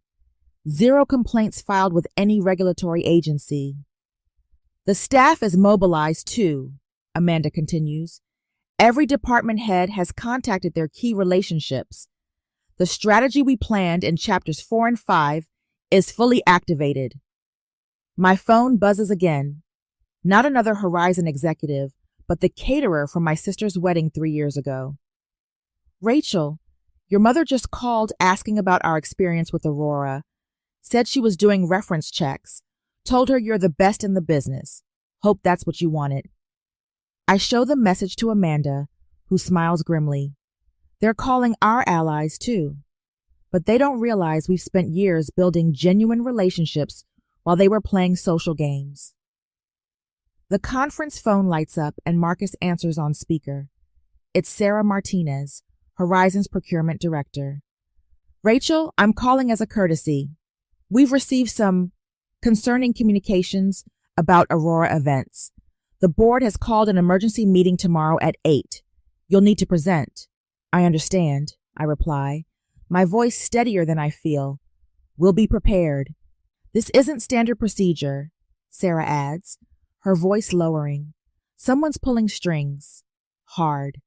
0 complaints filed with any regulatory agency. The staff is mobilized too, Amanda continues. Every department head has contacted their key relationships. The strategy we planned in chapters 4 and 5 is fully activated. My phone buzzes again. Not another Horizon executive, but the caterer from my sister's wedding 3 years ago. Rachel, your mother just called asking about our experience with Aurora. Said she was doing reference checks. Told her you're the best in the business. Hope that's what you wanted. I show the message to Amanda, who smiles grimly. They're calling our allies too. But they don't realize we've spent years building genuine relationships while they were playing social games. The conference phone lights up and Marcus answers on speaker. It's Sarah Martinez, Horizon's procurement director. Rachel, I'm calling as a courtesy. We've received some concerning communications about Aurora events. The board has called an emergency meeting tomorrow at 8. You'll need to present. I understand, I reply, my voice steadier than I feel. We'll be prepared. This isn't standard procedure, Sarah adds, her voice lowering. Someone's pulling strings. Hard.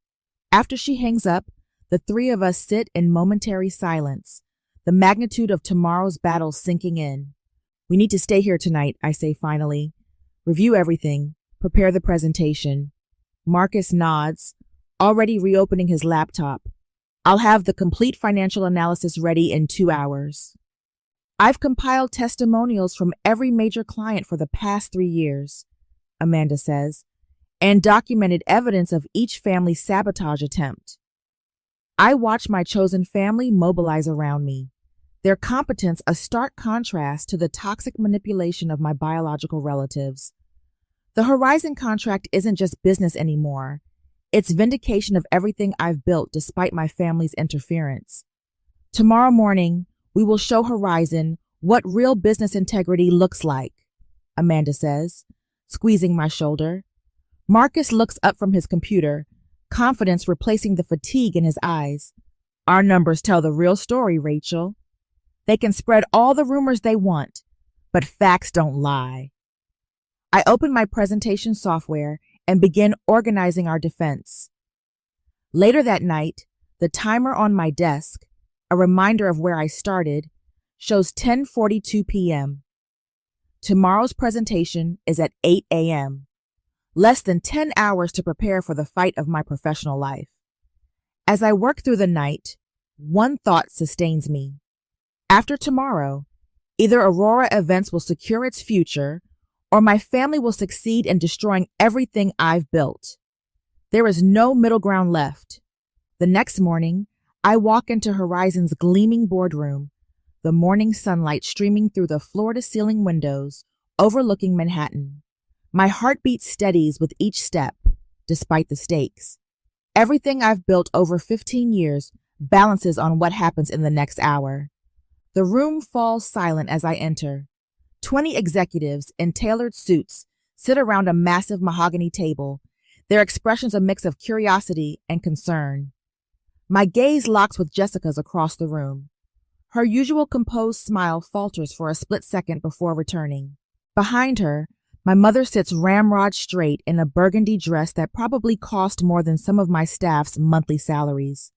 After she hangs up, the three of us sit in momentary silence, the magnitude of tomorrow's battle sinking in. We need to stay here tonight, I say finally. Review everything. Prepare the presentation. Marcus nods, already reopening his laptop. I'll have the complete financial analysis ready in 2 hours. I've compiled testimonials from every major client for the past 3 years, Amanda says, and documented evidence of each family's sabotage attempt. I watch my chosen family mobilize around me, their competence a stark contrast to the toxic manipulation of my biological relatives. The Horizon contract isn't just business anymore. It's vindication of everything I've built despite my family's interference. Tomorrow morning, we will show Horizon what real business integrity looks like, Amanda says, squeezing my shoulder. Marcus looks up from his computer, confidence replacing the fatigue in his eyes. Our numbers tell the real story, Rachel. They can spread all the rumors they want, but facts don't lie. I open my presentation software and begin organizing our defense. Later that night, the timer on my desk, a reminder of where I started, shows 10:42 p.m. Tomorrow's presentation is at 8 a.m. Less than 10 hours to prepare for the fight of my professional life. As I work through the night, one thought sustains me. After tomorrow, either Aurora Events will secure its future, or my family will succeed in destroying everything I've built. There is no middle ground left. The next morning, I walk into Horizon's gleaming boardroom, the morning sunlight streaming through the floor-to-ceiling windows overlooking Manhattan. My heartbeat steadies with each step, despite the stakes. Everything I've built over 15 years balances on what happens in the next hour. The room falls silent as I enter. 20 executives in tailored suits sit around a massive mahogany table, their expressions a mix of curiosity and concern. My gaze locks with Jessica's across the room. Her usual composed smile falters for a split second before returning. Behind her, my mother sits ramrod straight in a burgundy dress that probably cost more than some of my staff's monthly salaries.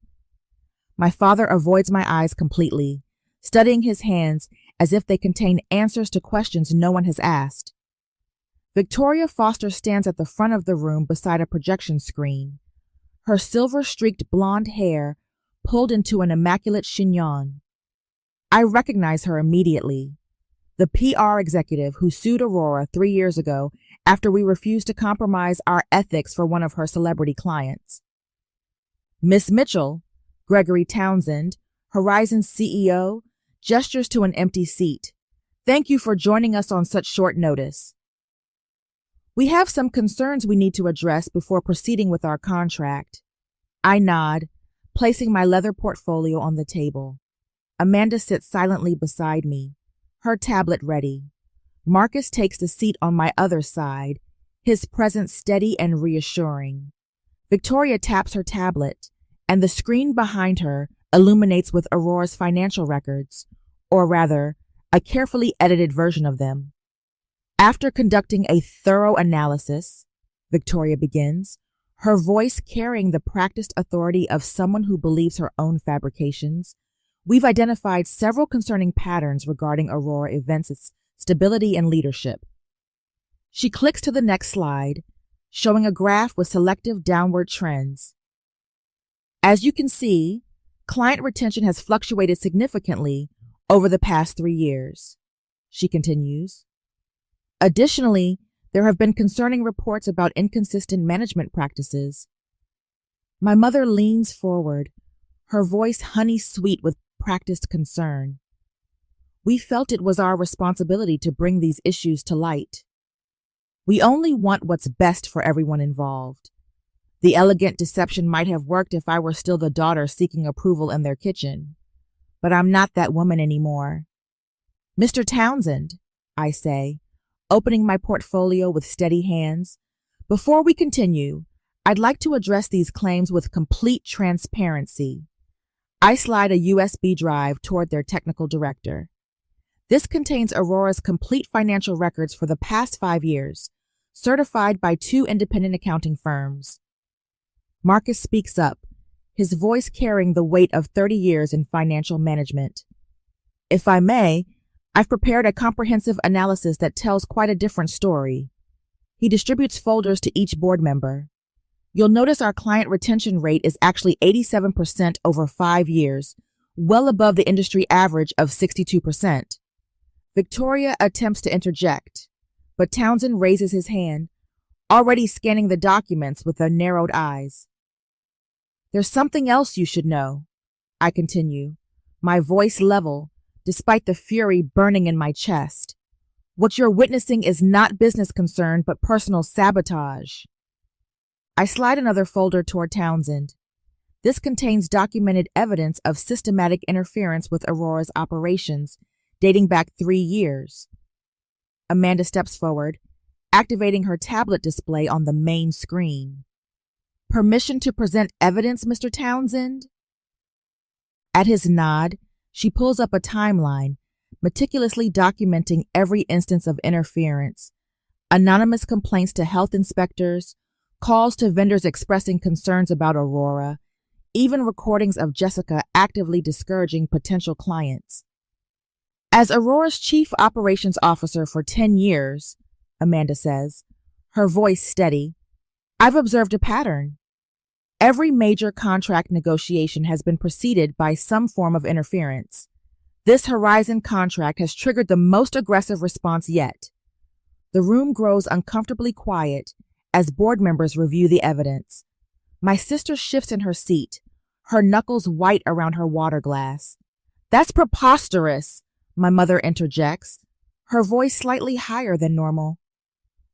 My father avoids my eyes completely, studying his hands as if they contain answers to questions no one has asked. Victoria Foster stands at the front of the room beside a projection screen, her silver-streaked blonde hair pulled into an immaculate chignon. I recognize her immediately, the PR executive who sued Aurora 3 years ago after we refused to compromise our ethics for one of her celebrity clients. Miss Mitchell, Gregory Townsend, Horizon's CEO, gestures to an empty seat. Thank you for joining us on such short notice. We have some concerns we need to address before proceeding with our contract. I nod, placing my leather portfolio on the table. Amanda sits silently beside me, her tablet ready. Marcus takes the seat on my other side, his presence steady and reassuring. Victoria taps her tablet, and the screen behind her illuminates with Aurora's financial records, or rather, a carefully edited version of them. After conducting a thorough analysis, Victoria begins, her voice carrying the practiced authority of someone who believes her own fabrications, we've identified several concerning patterns regarding Aurora Events' stability and leadership. She clicks to the next slide, showing a graph with selective downward trends. As you can see, client retention has fluctuated significantly over the past 3 years, she continues. Additionally, there have been concerning reports about inconsistent management practices. My mother leans forward, her voice honey-sweet with practiced concern. We felt it was our responsibility to bring these issues to light. We only want what's best for everyone involved. The elegant deception might have worked if I were still the daughter seeking approval in their kitchen. But I'm not that woman anymore. Mr. Townsend, I say, opening my portfolio with steady hands, before we continue, I'd like to address these claims with complete transparency. I slide a USB drive toward their technical director. This contains Aurora's complete financial records for the past 5 years, certified by 2 independent accounting firms. Marcus speaks up, his voice carrying the weight of 30 years in financial management. If I may, I've prepared a comprehensive analysis that tells quite a different story. He distributes folders to each board member. You'll notice our client retention rate is actually 87% over 5 years, well above the industry average of 62%. Victoria attempts to interject, but Townsend raises his hand, already scanning the documents with their narrowed eyes. There's something else you should know, I continue, my voice level, despite the fury burning in my chest. What you're witnessing is not business concern, but personal sabotage. I slide another folder toward Townsend. This contains documented evidence of systematic interference with Aurora's operations, dating back 3 years. Amanda steps forward, activating her tablet display on the main screen. Permission to present evidence, Mr. Townsend? At his nod, she pulls up a timeline, meticulously documenting every instance of interference. Anonymous complaints to health inspectors, calls to vendors expressing concerns about Aurora, even recordings of Jessica actively discouraging potential clients. As Aurora's chief operations officer for 10 years, Amanda says, her voice steady, I've observed a pattern. Every major contract negotiation has been preceded by some form of interference. This Horizon contract has triggered the most aggressive response yet. The room grows uncomfortably quiet as board members review the evidence. My sister shifts in her seat, her knuckles white around her water glass. That's preposterous, my mother interjects, her voice slightly higher than normal.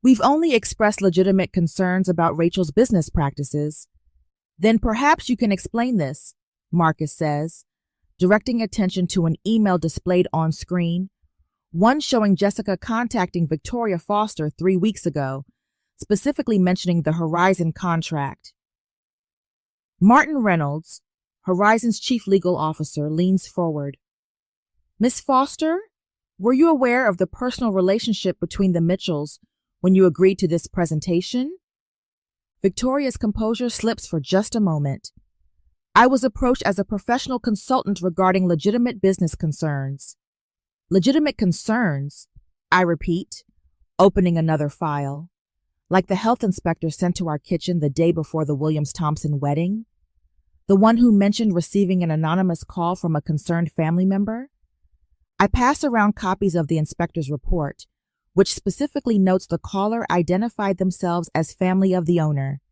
We've only expressed legitimate concerns about Rachel's business practices. Then perhaps you can explain this, Marcus says, directing attention to an email displayed on screen, one showing Jessica contacting Victoria Foster 3 weeks ago, specifically mentioning the Horizon contract. Martin Reynolds, Horizon's chief legal officer, leans forward. Miss Foster, were you aware of the personal relationship between the Mitchells when you agreed to this presentation? Victoria's composure slips for just a moment. I was approached as a professional consultant regarding legitimate business concerns. Legitimate concerns, I repeat, opening another file. Like the health inspector sent to our kitchen the day before the Williams-Thompson wedding? The one who mentioned receiving an anonymous call from a concerned family member? I pass around copies of the inspector's report, which specifically notes the caller identified themselves as family of the owner,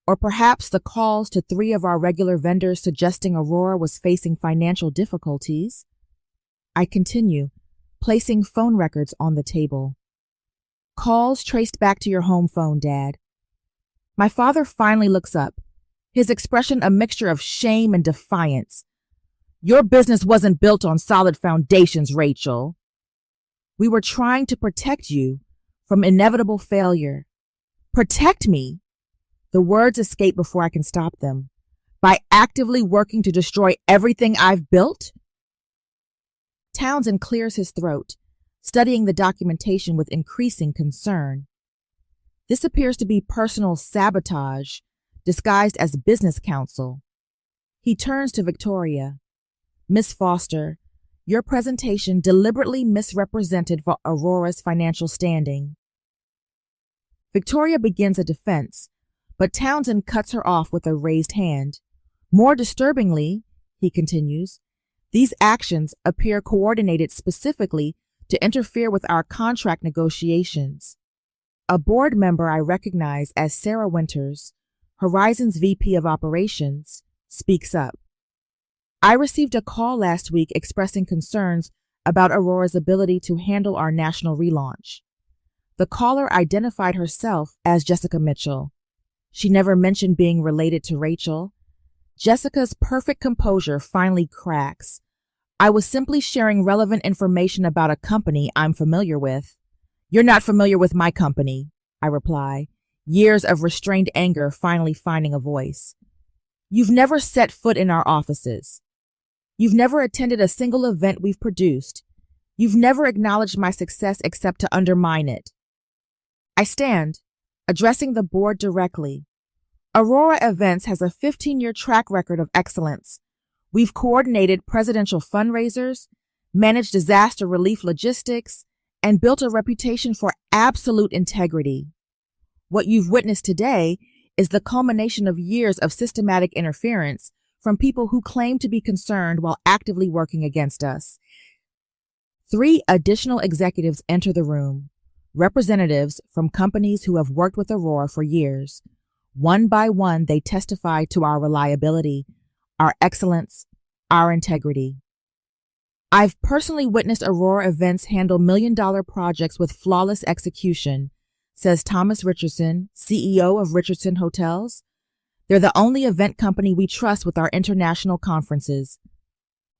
or perhaps the calls to 3 of our regular vendors suggesting Aurora was facing financial difficulties. I continue, placing phone records on the table. Calls traced back to your home phone, Dad. My father finally looks up, his expression a mixture of shame and defiance. Your business wasn't built on solid foundations, Rachel. We were trying to protect you from inevitable failure. Protect me? The words escape before I can stop them. By actively working to destroy everything I've built? Townsend clears his throat, studying the documentation with increasing concern. This appears to be personal sabotage, disguised as business counsel. He turns to Victoria. Miss Foster, your presentation deliberately misrepresented Aurora's financial standing. Victoria begins a defense, but Townsend cuts her off with a raised hand. More disturbingly, he continues, these actions appear coordinated specifically to interfere with our contract negotiations. A board member I recognize as Sarah Winters, Horizon's VP of Operations, speaks up. I received a call last week expressing concerns about Aurora's ability to handle our national relaunch. The caller identified herself as Jessica Mitchell. She never mentioned being related to Rachel. Jessica's perfect composure finally cracks. I was simply sharing relevant information about a company I'm familiar with. You're not familiar with my company, I reply, years of restrained anger finally finding a voice. You've never set foot in our offices. You've never attended a single event we've produced. You've never acknowledged my success except to undermine it. I stand, addressing the board directly. Aurora Events has a 15-year track record of excellence. We've coordinated presidential fundraisers, managed disaster relief logistics, and built a reputation for absolute integrity. What you've witnessed today is the culmination of years of systematic interference from people who claim to be concerned while actively working against us. 3 additional executives enter the room, representatives from companies who have worked with Aurora for years. One by one, they testify to our reliability, our excellence, our integrity. I've personally witnessed Aurora Events handle million-dollar projects with flawless execution, says Thomas Richardson, CEO of Richardson Hotels. They're the only event company we trust with our international conferences.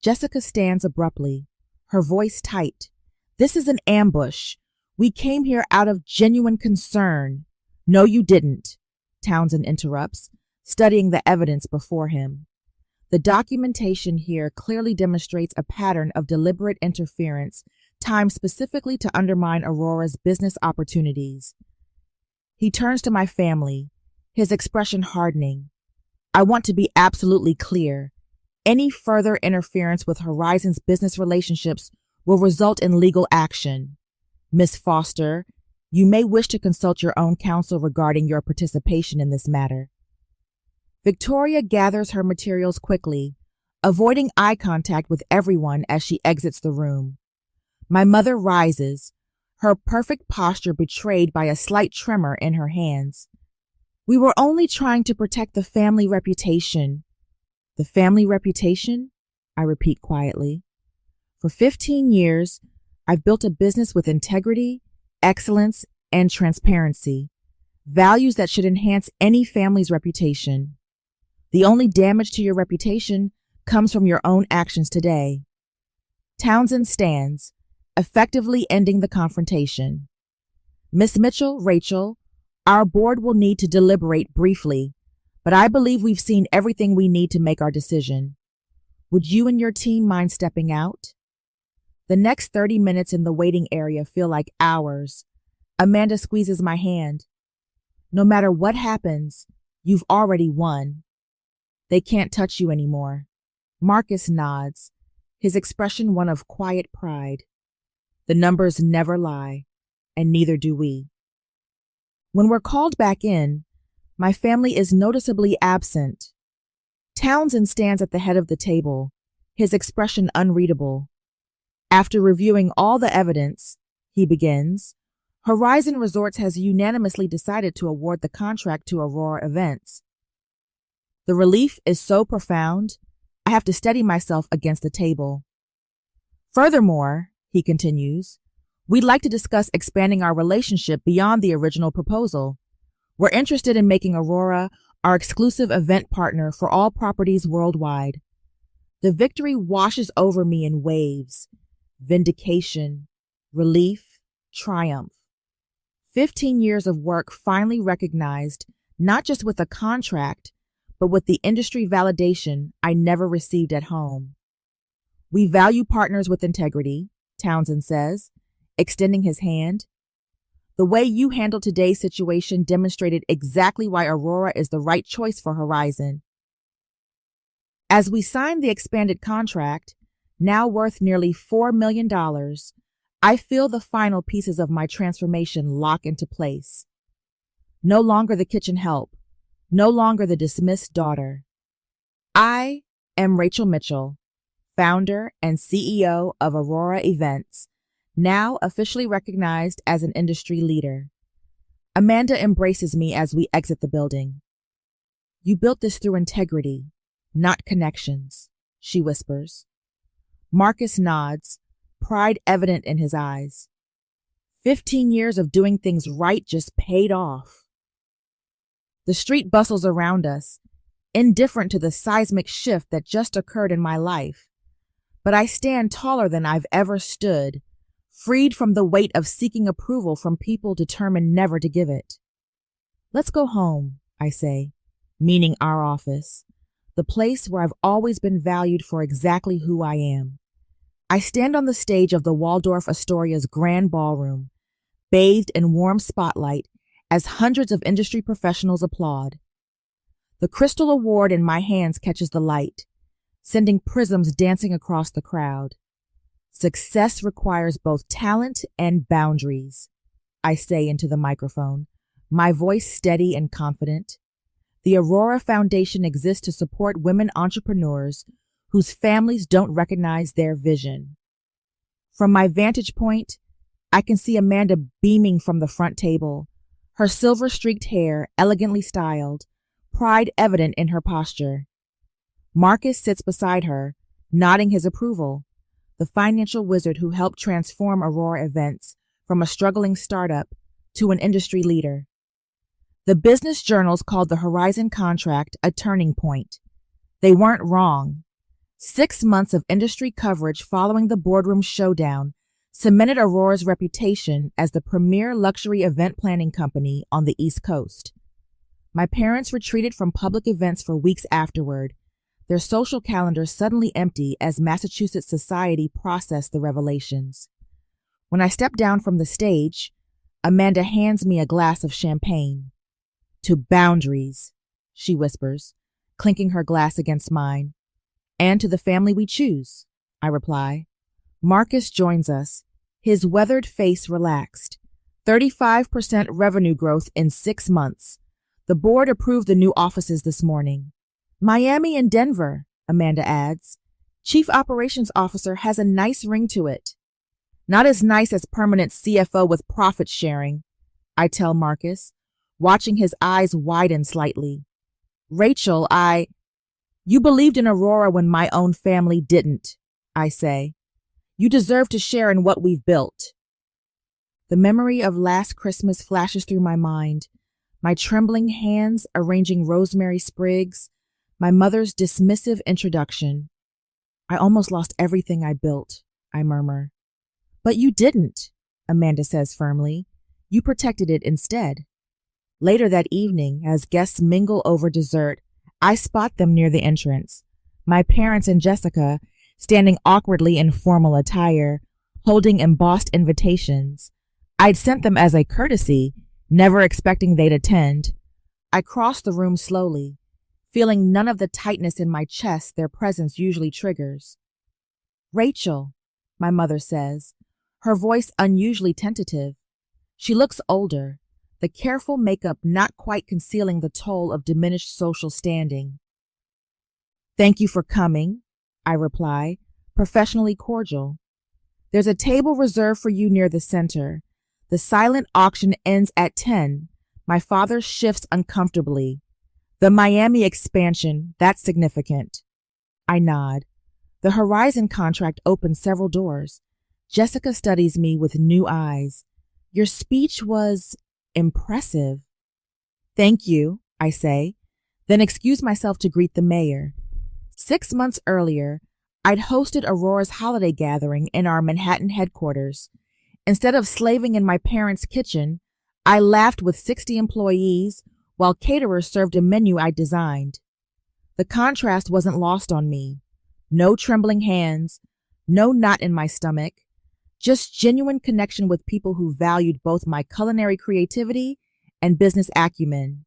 Jessica stands abruptly, her voice tight. This is an ambush. We came here out of genuine concern. No, you didn't, Townsend interrupts, studying the evidence before him. The documentation here clearly demonstrates a pattern of deliberate interference timed specifically to undermine Aurora's business opportunities. He turns to my family, his expression hardening. I want to be absolutely clear. Any further interference with Horizon's business relationships will result in legal action. Ms. Foster, you may wish to consult your own counsel regarding your participation in this matter. Victoria gathers her materials quickly, avoiding eye contact with everyone as she exits the room. My mother rises, her perfect posture betrayed by a slight tremor in her hands. We were only trying to protect the family reputation. The family reputation? I repeat quietly. For 15 years, I've built a business with integrity, excellence, and transparency, values that should enhance any family's reputation. The only damage to your reputation comes from your own actions today. Townsend stands, effectively ending the confrontation. Miss Mitchell, Rachel, our board will need to deliberate briefly, but I believe we've seen everything we need to make our decision. Would you and your team mind stepping out? The next 30 minutes in the waiting area feel like hours. Amanda squeezes my hand. No matter what happens, you've already won. They can't touch you anymore. Marcus nods, his expression one of quiet pride. The numbers never lie, and neither do we. When we're called back in, my family is noticeably absent. Townsend stands at the head of the table, his expression unreadable. After reviewing all the evidence, he begins, Horizon Resorts has unanimously decided to award the contract to Aurora Events. The relief is so profound, I have to steady myself against the table. Furthermore, he continues, we'd like to discuss expanding our relationship beyond the original proposal. We're interested in making Aurora our exclusive event partner for all properties worldwide. The victory washes over me in waves. Vindication, relief, triumph. 15 years of work finally recognized, not just with a contract, but with the industry validation I never received at home. We value partners with integrity, Townsend says, extending his hand. The way you handled today's situation demonstrated exactly why Aurora is the right choice for Horizon. As we sign the expanded contract, now worth nearly $4 million, I feel the final pieces of my transformation lock into place. No longer the kitchen help, no longer the dismissed daughter. I am Rachel Mitchell, founder and CEO of Aurora Events, now officially recognized as an industry leader. Amanda embraces me as we exit the building. You built this through integrity, not connections, she whispers. Marcus nods, pride evident in his eyes. 15 years of doing things right just paid off. The street bustles around us, indifferent to the seismic shift that just occurred in my life. But I stand taller than I've ever stood, freed from the weight of seeking approval from people determined never to give it. Let's go home, I say, meaning our office, the place where I've always been valued for exactly who I am. I stand on the stage of the Waldorf Astoria's grand ballroom, bathed in warm spotlight as hundreds of industry professionals applaud. The crystal award in my hands catches the light, sending prisms dancing across the crowd. Success requires both talent and boundaries, I say into the microphone, my voice steady and confident. The Aurora Foundation exists to support women entrepreneurs whose families don't recognize their vision. From my vantage point, I can see Amanda beaming from the front table, her silver-streaked hair elegantly styled, pride evident in her posture. Marcus sits beside her, nodding his approval, the financial wizard who helped transform Aurora Events from a struggling startup to an industry leader. The business journals called the Horizon contract a turning point. They weren't wrong. 6 months of industry coverage following the boardroom showdown cemented Aurora's reputation as the premier luxury event planning company on the East Coast. My parents retreated from public events for weeks afterward, their social calendars suddenly empty as Massachusetts society processed the revelations. When I step down from the stage, Amanda hands me a glass of champagne. To boundaries, she whispers, clinking her glass against mine. And to the family we choose, I reply. Marcus joins us, his weathered face relaxed. 35% revenue growth in 6 months. The board approved the new offices this morning. Miami and Denver, Amanda adds. Chief Operations Officer has a nice ring to it. Not as nice as permanent CFO with profit sharing, I tell Marcus, watching his eyes widen slightly. Rachel, You believed in Aurora when my own family didn't, I say. You deserve to share in what we've built. The memory of last Christmas flashes through my mind, my trembling hands arranging rosemary sprigs, my mother's dismissive introduction. I almost lost everything I built, I murmur. But you didn't, Amanda says firmly. You protected it instead. Later that evening, as guests mingle over dessert, I spot them near the entrance. My parents and Jessica, standing awkwardly in formal attire, holding embossed invitations. I'd sent them as a courtesy, never expecting they'd attend. I cross the room slowly, feeling none of the tightness in my chest their presence usually triggers. Rachel, my mother says, her voice unusually tentative. She looks older, the careful makeup not quite concealing the toll of diminished social standing. Thank you for coming, I reply, professionally cordial. There's a table reserved for you near the center. The silent auction ends at 10. My father shifts uncomfortably. The Miami expansion, that's significant. I nod. The Horizon contract opens several doors. Jessica studies me with new eyes. Your speech was impressive. Thank you, I say, then excuse myself to greet the mayor. 6 months earlier, I'd hosted Aurora's holiday gathering in our Manhattan headquarters. Instead of slaving in my parents' kitchen, I laughed with 60 employees while caterers served a menu I designed. The contrast wasn't lost on me. No trembling hands, no knot in my stomach, just genuine connection with people who valued both my culinary creativity and business acumen.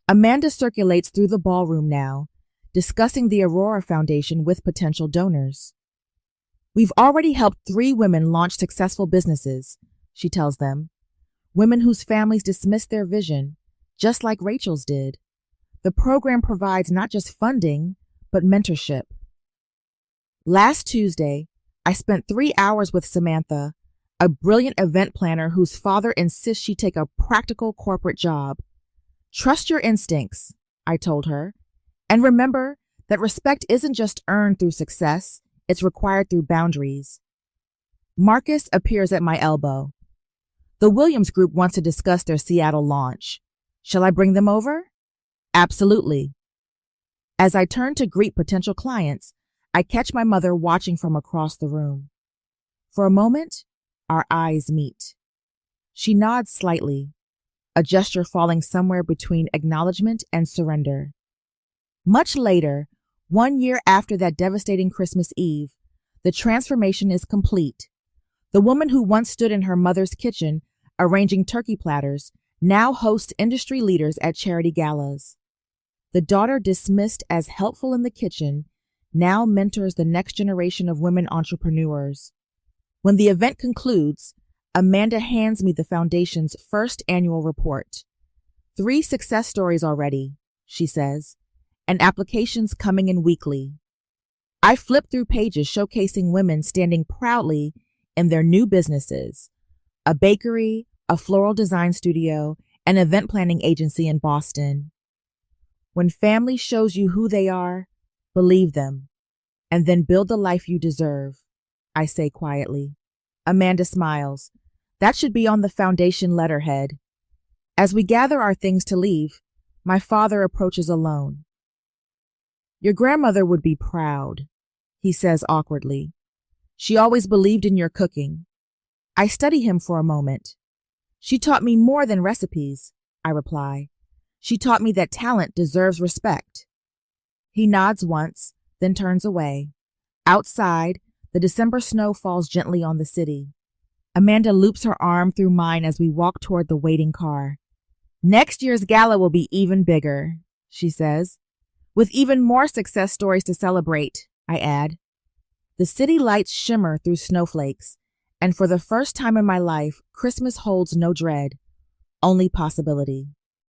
Amanda circulates through the ballroom now, discussing the Aurora Foundation with potential donors. We've already helped 3 women launch successful businesses, she tells them. Women whose families dismissed their vision, just like Rachel's did. The program provides not just funding, but mentorship. Last Tuesday, I spent 3 hours with Samantha, a brilliant event planner whose father insists she take a practical corporate job. Trust your instincts, I told her, and remember that respect isn't just earned through success, it's required through boundaries. Marcus appears at my elbow. The Williams Group wants to discuss their Seattle launch. Shall I bring them over? Absolutely. As I turn to greet potential clients, I catch my mother watching from across the room. For a moment, our eyes meet. She nods slightly. a gesture falling somewhere between acknowledgement and surrender. Much later, 1 year after that devastating Christmas Eve, the transformation is complete. The woman who once stood in her mother's kitchen arranging turkey platters now hosts industry leaders at charity galas. The daughter dismissed as helpful in the kitchen now mentors the next generation of women entrepreneurs. When the event concludes, Amanda hands me the foundation's first annual report. 3 success stories already, she says, and applications coming in weekly. I flip through pages showcasing women standing proudly in their new businesses, a bakery, a floral design studio, an event planning agency in Boston. When family shows you who they are, believe them, and then build the life you deserve, I say quietly. Amanda smiles. That should be on the foundation letterhead. As we gather our things to leave, my father approaches alone. Your grandmother would be proud, he says awkwardly. She always believed in your cooking. I study him for a moment. She taught me more than recipes, I reply. She taught me that talent deserves respect. He nods once, then turns away. Outside, the December snow falls gently on the city. Amanda loops her arm through mine as we walk toward the waiting car. Next year's gala will be even bigger, she says. With even more success stories to celebrate, I add. The city lights shimmer through snowflakes, and for the first time in my life, Christmas holds no dread, only possibility.